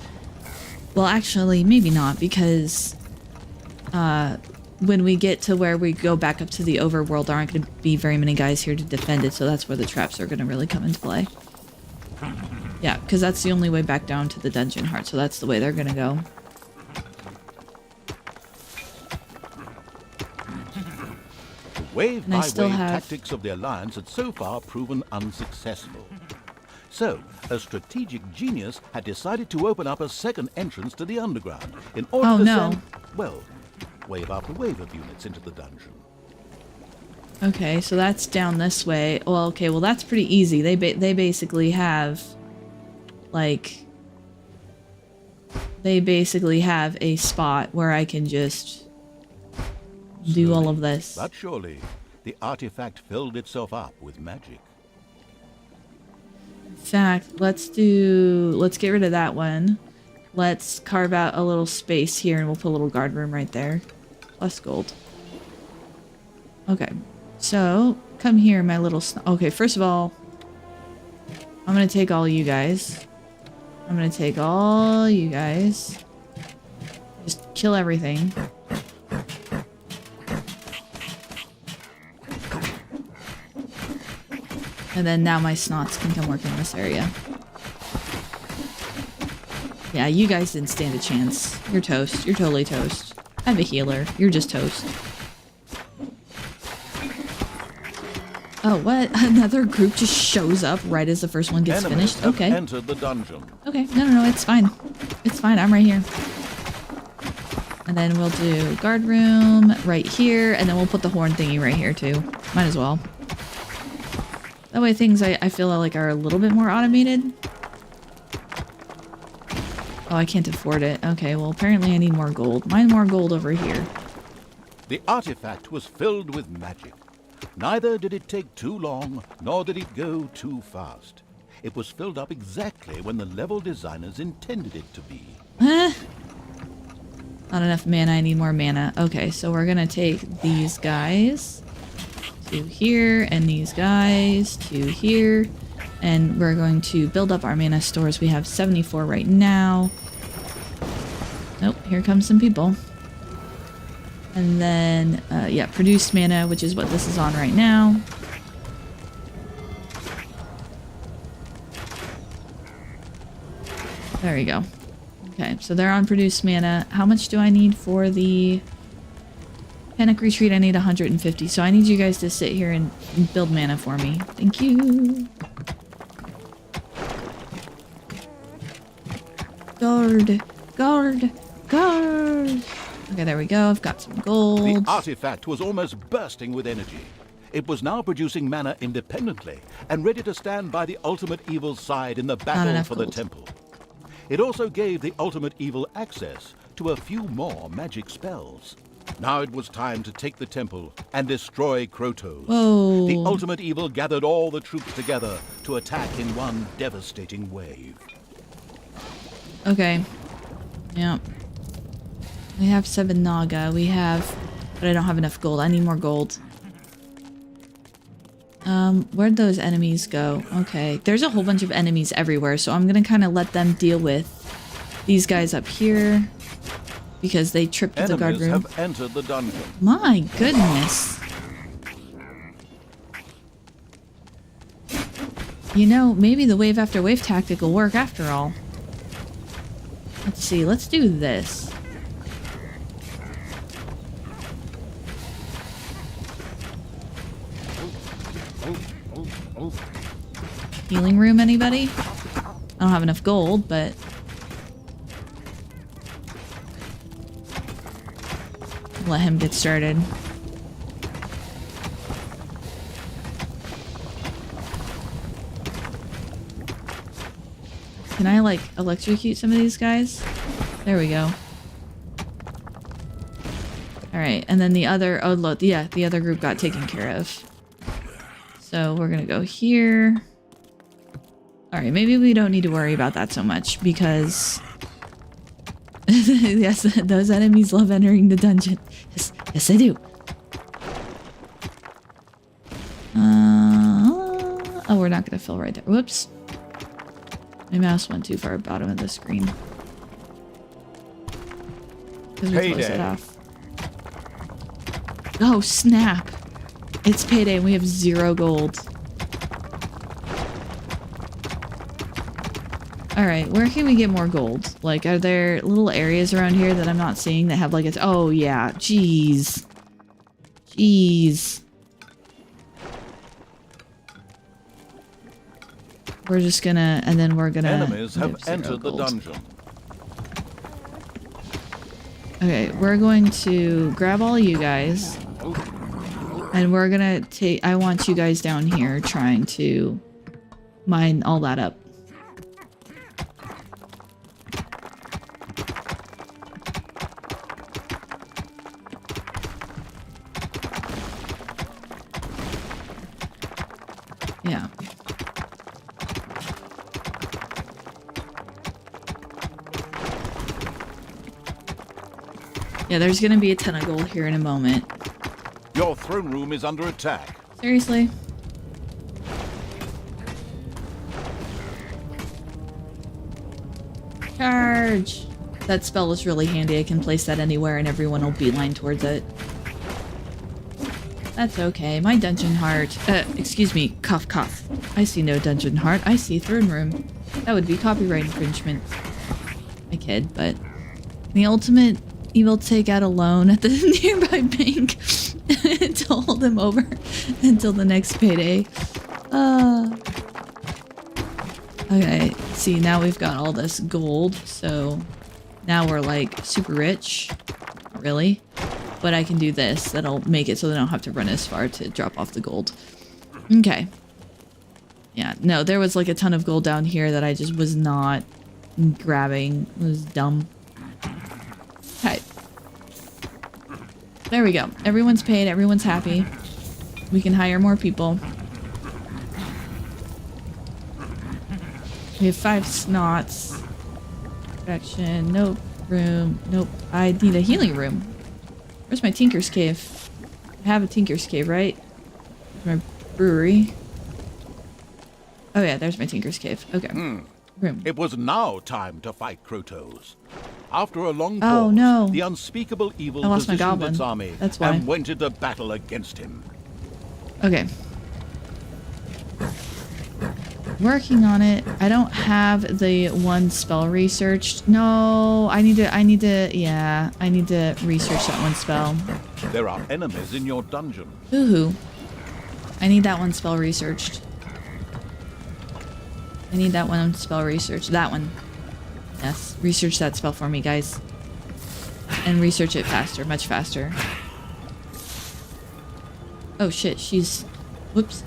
Well, actually, maybe not, because when we get to where we go back up to the overworld, there aren't going to be very many guys here to defend it, so that's where the traps are going to really come into play. Yeah, because that's the only way back down to the dungeon heart, so that's the way they're going to go. Wave-by-wave tactics of the Alliance had so far proven unsuccessful. So, a strategic genius had decided to open up a second entrance to the underground in order to send, well, wave after wave of units into the dungeon. Okay, so that's down this way. Well, okay, well that's pretty easy. They basically have, like, they basically have a spot where I can just do all of this. But surely, the artifact filled itself up with magic. In fact, let's get rid of that one. Let's carve out a little space here and we'll put a little guard room right there. Plus gold. Okay, so come here, my little okay, first of all, I'm gonna take all you guys. I'm gonna take all you guys. Just kill everything. And then now my snots can come work in this area. Yeah, you guys didn't stand a chance. You're toast. You're totally toast. I have a healer. You're just toast. Oh, what? Another group just shows up right as the first one gets Enemies finished? Okay. Entered the dungeon. Okay. No, it's fine. It's fine. I'm right here. And then we'll do guard room right here, and then we'll put the horn thingy right here too. Might as well. That way things I feel like are a little bit more automated. Oh, I can't afford it. Okay, well apparently I need more gold. Mine more gold over here. The artifact was filled with magic. Neither did it take too long, nor did it go too fast. It was filled up exactly when the level designers intended it to be. Not enough mana, I need more mana. Okay, so we're gonna take these guys to here, and these guys to here. And we're going to build up our mana stores. We have 74 right now. Nope, here comes some people. And then, yeah, produce mana, which is what this is on right now. There we go. Okay, so they're on produce mana. How much do I need for the Panic Retreat? I need 150, so I need you guys to sit here and build mana for me. Thank you. Guard, guard, guard. Okay, there we go. I've got some gold. The artifact was almost bursting with energy. It was now producing mana independently and ready to stand by the ultimate evil's side in the battle for the temple. It also gave the ultimate evil access to a few more magic spells. Now it was time to take the temple and destroy Krotos. Whoa. The ultimate evil gathered all the troops together to attack in one devastating wave. Okay. Yep. We have 7 Naga. We have... But I don't have enough gold. I need more gold. Where'd those enemies go? Okay. There's a whole bunch of enemies everywhere, so I'm gonna kind of let them deal with these guys up here. Because they tripped the guard Enemies room. have entered the dungeon. My goodness. You know, maybe the wave after wave tactic will work after all. Let's see, let's do this. Healing room, anybody? I don't have enough gold, but... let him get started. Can I, like, electrocute some of these guys? There we go. Alright, and then the other... oh, look, yeah, the other group got taken care of. So we're gonna go here. Alright, maybe we don't need to worry about that so much, because... yes, those enemies love entering the dungeon. Yes, yes they do. Oh, we're not gonna fill right there. Whoops. My mouse went too far bottom of the screen. Because we closed it off. Oh, snap. It's payday and we have 0 gold. Alright, where can we get more gold? Like, are there little areas around here that I'm not seeing that have like a... oh, yeah. Jeez. Jeez. We're just gonna... and then we're gonna... Enemies have 0 entered the gold. dungeon. Okay, we're going to grab all you guys. And we're gonna take... I want you guys down here trying to mine all that up. Yeah. Yeah, there's gonna be a ton of gold here in a moment. Your throne room is under attack. Seriously? Charge! That spell is really handy. I can place that anywhere and everyone will beeline towards it. That's okay. My dungeon heart... excuse me. Cough, cough. I see no dungeon heart. I see throne room. That would be copyright infringement. I kid, but... the ultimate evil take out a loan at the nearby bank to hold him over until the next payday. Okay, see, now we've got all this gold, so now we're like super rich. Not really. But I can do this. That'll make it so they don't have to run as far to drop off the gold. Okay. Yeah, no, there was like a ton of gold down here that I just was not grabbing. It was dumb. Okay. There we go. Everyone's paid. Everyone's happy. We can hire more people. We have 5 snots. Protection. Nope. Room. Nope. I need a healing room. Where's my Tinker's Cave? I have a Tinker's Cave, right? There's my brewery. Oh yeah, there's my Tinker's Cave. Okay. Room. It was now time to fight Krotos. After a long pause, Oh, no. the unspeakable evil I lost my positioned goblin. its army That's why. and went into battle against him. Okay. Working on it. I don't have the one spell researched. No, I need to, yeah, I need to research that one spell. There are enemies in your dungeon. Hoo-hoo. I need that one spell researched. I need that one spell researched. That one. Yes, research that spell for me, guys. And research it faster, much faster. Oh shit, she's... whoops.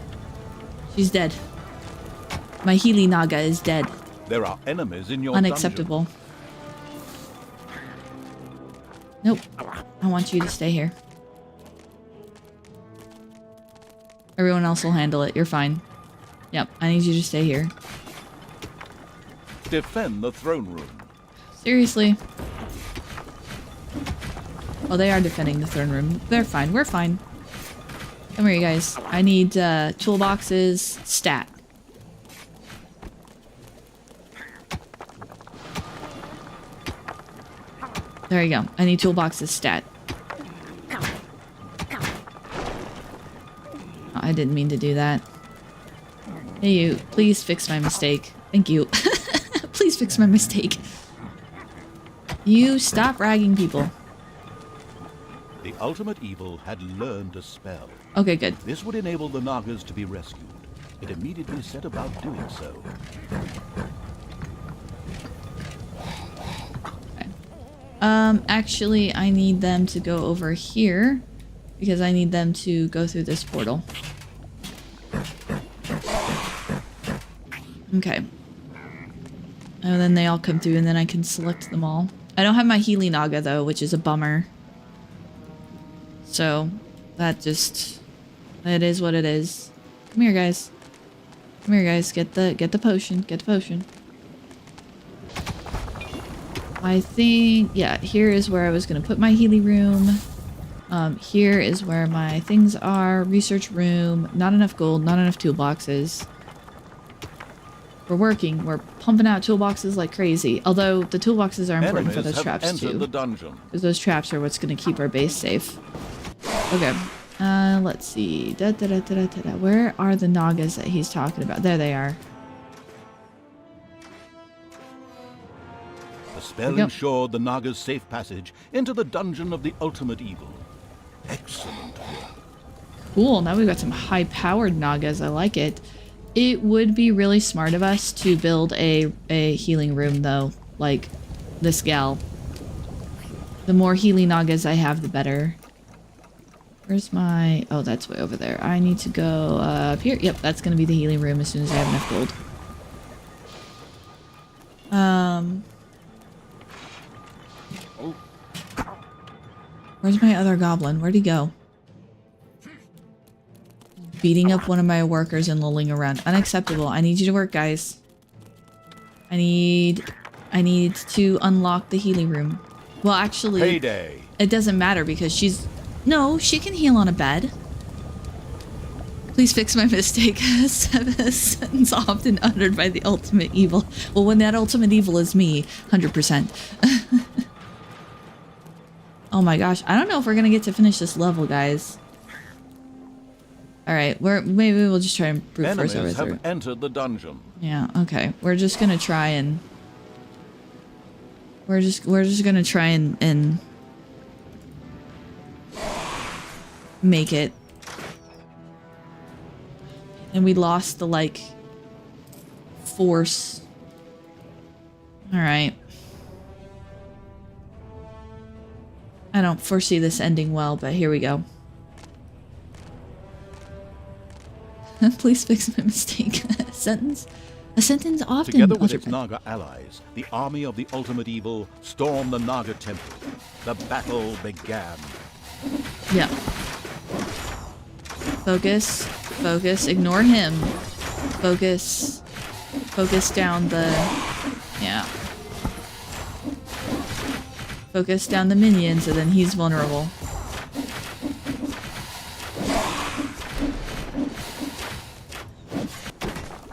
She's dead. My Healy Naga is dead. There are enemies in your Unacceptable. Nope. I want you to stay here. Everyone else will handle it. You're fine. Yep, I need you to stay here. Defend the throne room. Seriously. Oh, they are defending the throne room. They're fine. We're fine. Come here, you guys. I need toolboxes stat. There you go. I need toolboxes stat. Oh, I didn't mean to do that. Hey, you. Please fix my mistake. Thank you. Please fix my mistake. You stop ragging people. The ultimate evil had learned a spell. Okay, good. This would enable the Nagas to be rescued. It immediately set about doing so. Okay. Actually, I need them to go over here because I need them to go through this portal. Okay. And then they all come through and then I can select them all. I don't have my Healy Naga though, which is a bummer. So, that is what it is. Come here, guys. Come here, guys. Get the potion. Get the potion. I think, yeah, here is where I was gonna put my Healy room. Here is where my things are. Research room. Not enough gold. Not enough toolboxes. We're working. We're pumping out toolboxes like crazy. Although the toolboxes are important for those traps too. The dungeon. Because those traps are what's going to keep our base safe. Okay. Let's see. Where are the Nagas that he's talking about? There they are. The spell ensured the Naga's safe passage into the dungeon of the ultimate evil. Excellent work. Cool. Now we've got some high-powered Nagas. I like it. It would be really smart of us to build a healing room, though. Like this gal. The more Healy Nagas I have, the better. Where's my... Oh, that's way over there. I need to go up here. Yep, that's going to be the healing room as soon as I have enough gold. Where's my other goblin? Where'd he go? Beating up one of my workers and lolling around. Unacceptable. I need you to work, guys. I need to unlock the healing room. Well, actually... Payday. It doesn't matter because she's... No, she can heal on a bed. Please fix my mistake. A sentence often uttered by the ultimate evil. Well, when that ultimate evil is me, 100%. Oh my gosh. I don't know if we're gonna get to finish this level, guys. Alright, maybe we'll just try and brute force our way through. Enemies have entered the dungeon. Yeah, okay. We're just gonna try and... We're just gonna try and make it. And we lost the, like, force. Alright. I don't foresee this ending well, but here we go. Please fix my mistake. A sentence often Together with its Naga allies, the army of the ultimate evil stormed the Naga temple. The battle began. Yeah. Focus. Ignore him. Focus down the... Yeah. Focus down the minions and then he's vulnerable.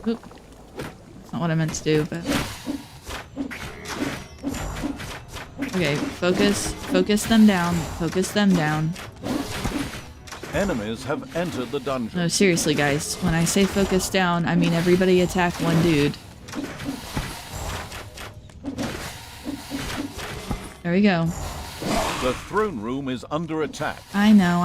Oop. That's not what I meant to do, but... Okay, focus them down. Focus them down. Enemies have entered the dungeon. No, seriously, guys. When I say focus down, I mean everybody attack one dude. There we go. The throne room is under attack. I know.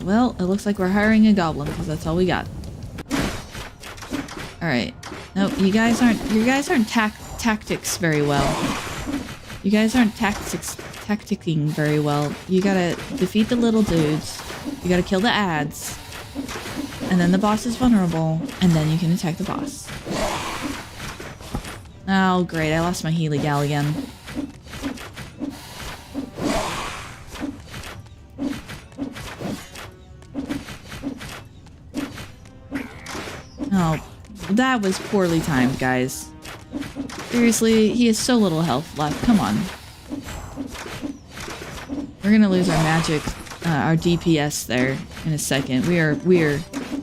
Well, it looks like we're hiring a goblin because that's all we got. All right. Nope, you guys aren't tactics very well. You guys aren't tacticking very well. You gotta defeat the little dudes. You gotta kill the ads. And then the boss is vulnerable, and then you can attack the boss. Oh, great. I lost my Healy gal again. Oh, that was poorly timed, guys. Seriously, he has so little health left. Come on. We're gonna lose our magic, our DPS there in a second.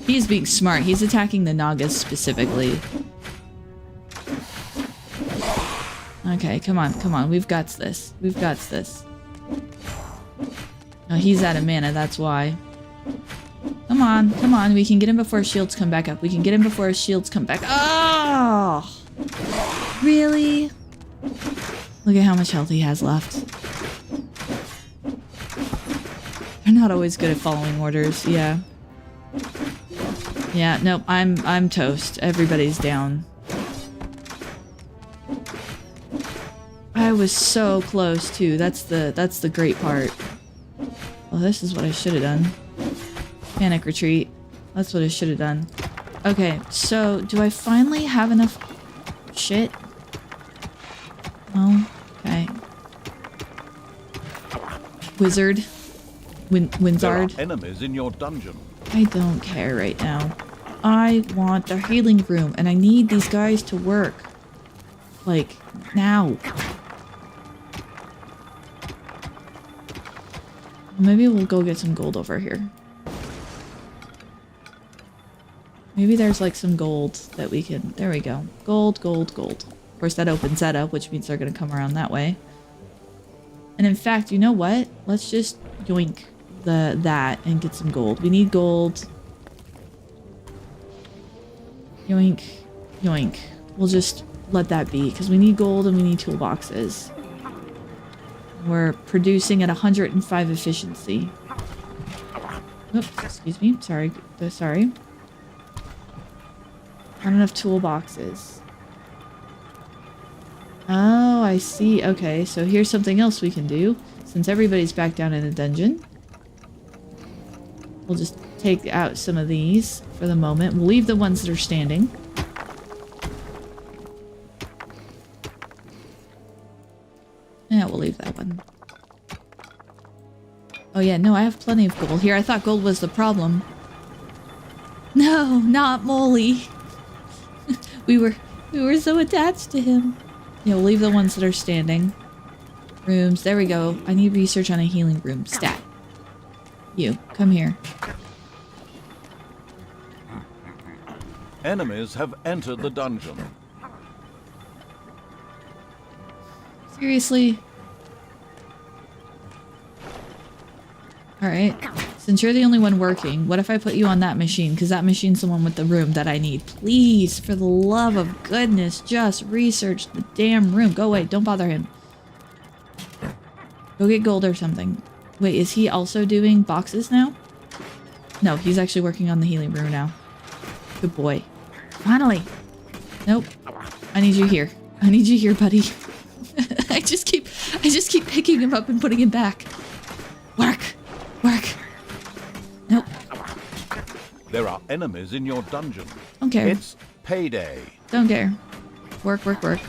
He's being smart. He's attacking the Nagas specifically. Okay, come on. We've got this. Oh, he's out of mana, that's why. Come on. We can get him before his shields come back up. Oh! Really? Look at how much health he has left. They're not always good at following orders, yeah. Yeah, nope, I'm toast. Everybody's down. I was so close too. That's the great part. Well, this is what I should have done. Panic retreat. That's what I should have done. Okay, so do I finally have enough shit? Oh, okay. Wizard. Winzard. There are enemies in your dungeon. I don't care right now. I want the healing room, and I need these guys to work. Like, now. Maybe we'll go get some gold over here. Maybe there's like some gold that we can... There we go. Gold. Of course, that opens that up, which means they're going to come around that way. And in fact, you know what? Let's just yoink that and get some gold. We need gold. Yoink. We'll just let that be, because we need gold and we need toolboxes. We're producing at 105 efficiency. Oops, excuse me. Sorry. Not enough toolboxes. Oh, I see. Okay, so here's something else we can do. Since everybody's back down in the dungeon, we'll just take out some of these for the moment. We'll leave the ones that are standing. Yeah, we'll leave that one. Oh yeah, no, I have plenty of gold here. I thought gold was the problem. No, not Molly. We were so attached to him. Yeah, we'll leave the ones that are standing. Rooms, there we go. I need research on a healing room. Stat. You, come here. Enemies have entered the dungeon. Seriously? Alright. Since you're the only one working, what if I put you on that machine? Because that machine's the one with the room that I need. Please, for the love of goodness, just research the damn room. Go away. Don't bother him. Go get gold or something. Wait, is he also doing boxes now? No, he's actually working on the healing room now. Good boy. Finally. Nope. I need you here. I need you here, buddy. I just keep picking him up and putting him back. Work. Nope. There are enemies in your dungeon. Don't care. It's payday. Don't care. Work.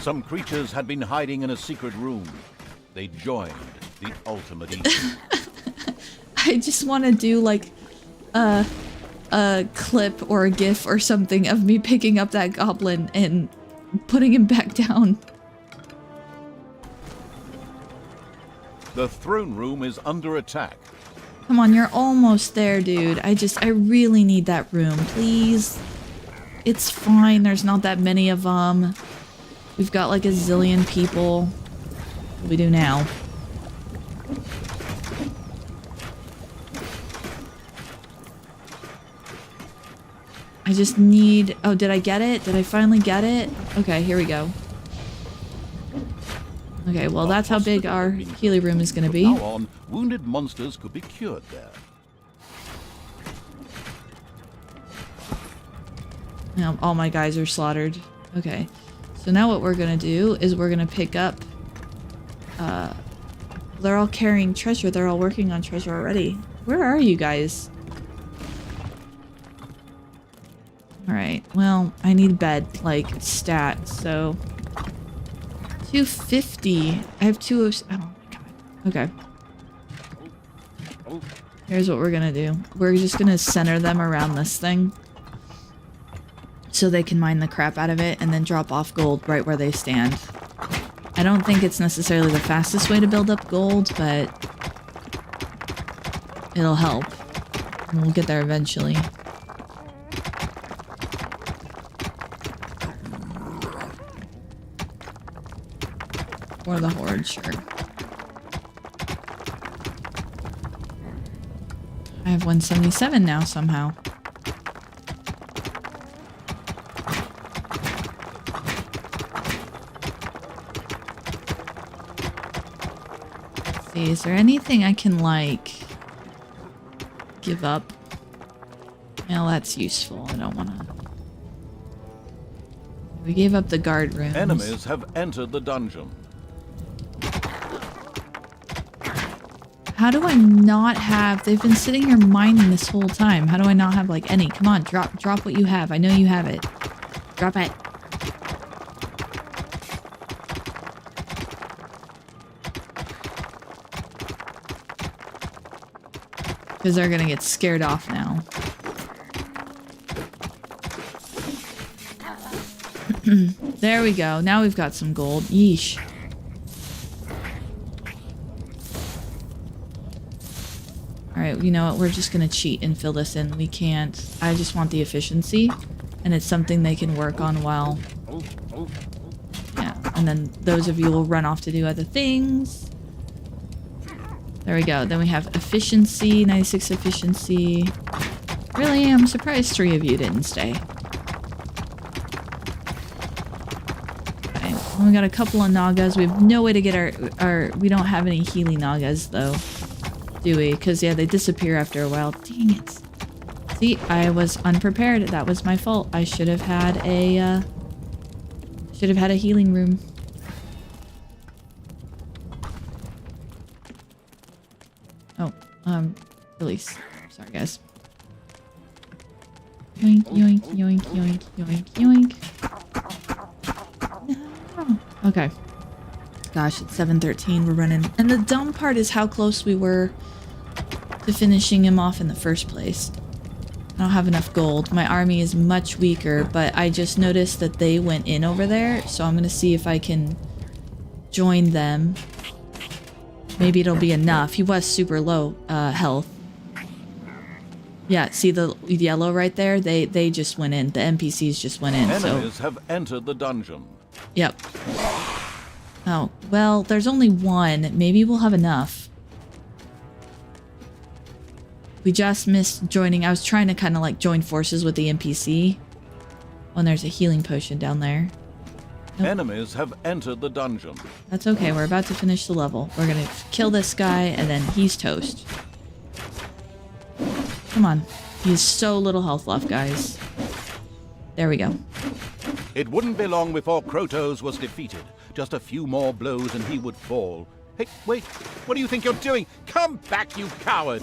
Some creatures had been hiding in a secret room. They joined the ultimate evil. I just want to do like a clip or a gif or something of me picking up that goblin and putting him back down. The throne room is under attack. Come on, you're almost there, dude. I really need that room, please. It's fine, there's not that many of them. We've got like a zillion people. What do we do now? I just need... Oh, did I get it? Did I finally get it? Okay, here we go. Okay, well, that's how big our healing room is going to be. From now on, wounded monsters could be cured there. Now, all my guys are slaughtered. Okay, so now what we're going to do is we're going to pick up... they're all carrying treasure. They're all working on treasure already. Where are you guys? Alright, well, I need bed, like, stat, so... 250. I have two of... Oh my god. Okay. Here's what we're gonna do. We're just gonna center them around this thing. so they can mine the crap out of it and then drop off gold right where they stand. I don't think it's necessarily the fastest way to build up gold, but it'll help. And we'll get there eventually. Or the Horde, sure. I have 177 now somehow. Let's see, is there anything I can, like, give up? Well, that's useful. I don't want to... We gave up the guard rooms. Enemies have entered the dungeon. How do I not have... They've been sitting here mining this whole time. How do I not have, like, any? Come on, drop what you have. I know you have it. Drop it. Because they're gonna get scared off now. There we go. Now we've got some gold. Yeesh. Alright, you know what? We're just gonna cheat and fill this in. We can't. I just want the efficiency. And it's something they can work on while... Yeah. And then those of you will run off to do other things. There we go. Then we have efficiency. 96 efficiency. Really? I'm surprised 3 of you didn't stay. Okay. Well, we got a couple of Nagas. We have no way to get our... We don't have any healing Nagas, though. Do we? Because, yeah, they disappear after a while. Dang it. See, I was unprepared. That was my fault. I should have had a, healing room. Oh, release. Sorry, guys. Yoink, yoink, yoink, yoink, yoink, yoink. No. Okay. Gosh, it's 7:13. We're running. And the dumb part is how close we were to finishing him off in the first place. I don't have enough gold. My army is much weaker, but I just noticed that they went in over there, so I'm gonna see if I can join them. Maybe it'll be enough. He was super low health. Yeah, see the yellow right there? They just went in. The NPCs just went in. Enemies have entered the dungeon. Yep. Oh, well, there's only one. Maybe we'll have enough. We just missed joining. I was trying to kind of like join forces with the NPC. When there's a healing potion down there. Nope. Enemies have entered the dungeon. That's okay. We're about to finish the level. We're going to kill this guy and then he's toast. Come on. He has so little health left, guys. There we go. It wouldn't be long before Krotos was defeated. Just a few more blows and he would fall. Hey, wait. What do you think you're doing? Come back, you coward!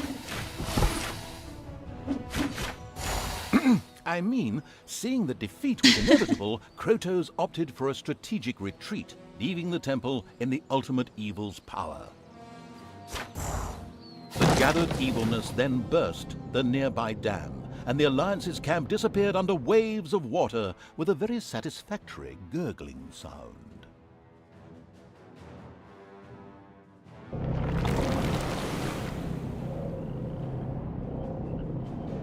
I mean, seeing that defeat was inevitable, Krotos opted for a strategic retreat, leaving the temple in the ultimate evil's power. The gathered evilness then burst the nearby dam, and the Alliance's camp disappeared under waves of water with a very satisfactory gurgling sound.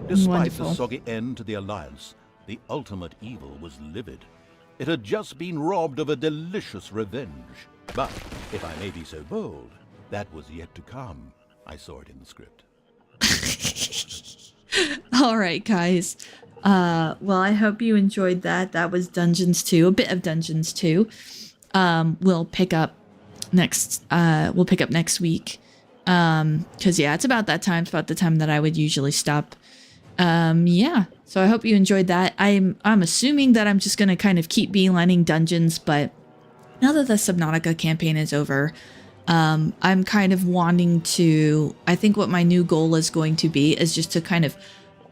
Despite Wonderful. the soggy end to the Alliance, the ultimate evil was livid. It had just been robbed of a delicious revenge. But, if I may be so bold, that was yet to come. I saw it in the script. All right, guys. Well, I hope you enjoyed that. That was Dungeons 2, a bit of Dungeons 2. We'll pick up next week. Cause yeah, it's about that time. It's about the time that I would usually stop. Yeah. So I hope you enjoyed that. I'm assuming that I'm just gonna kind of keep beelining dungeons, but now that the Subnautica campaign is over, I'm kind of wanting to, I think what my new goal is going to be is just to kind of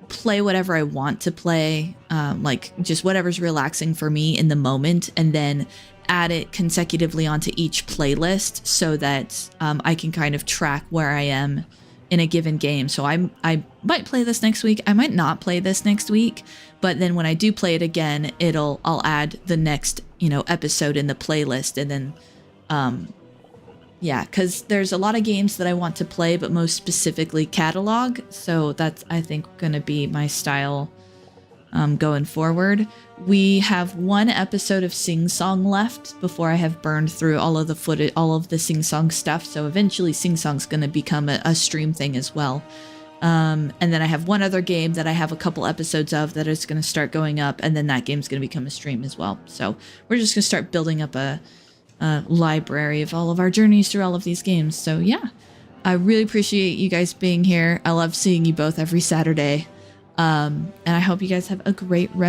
play whatever I want to play, like just whatever's relaxing for me in the moment, and then add it consecutively onto each playlist so that I can kind of track where I am in a given game. So I might play this next week. I might not play this next week, but then when I do play it again, I'll add the next, episode in the playlist. And then, yeah, because there's a lot of games that I want to play, but most specifically catalog. So that's, I think, going to be my style going forward. We have one episode of Sing Song left before I have burned through all of the footage, all of the Sing Song stuff. So eventually Sing Song's going to become a stream thing as well. And then I have one other game that I have a couple episodes of that is going to start going up, and then that game's going to become a stream as well. So we're just going to start building up a library of all of our journeys through all of these games. So yeah, I really appreciate you guys being here. I love seeing you both every Saturday. And I hope you guys have a great rest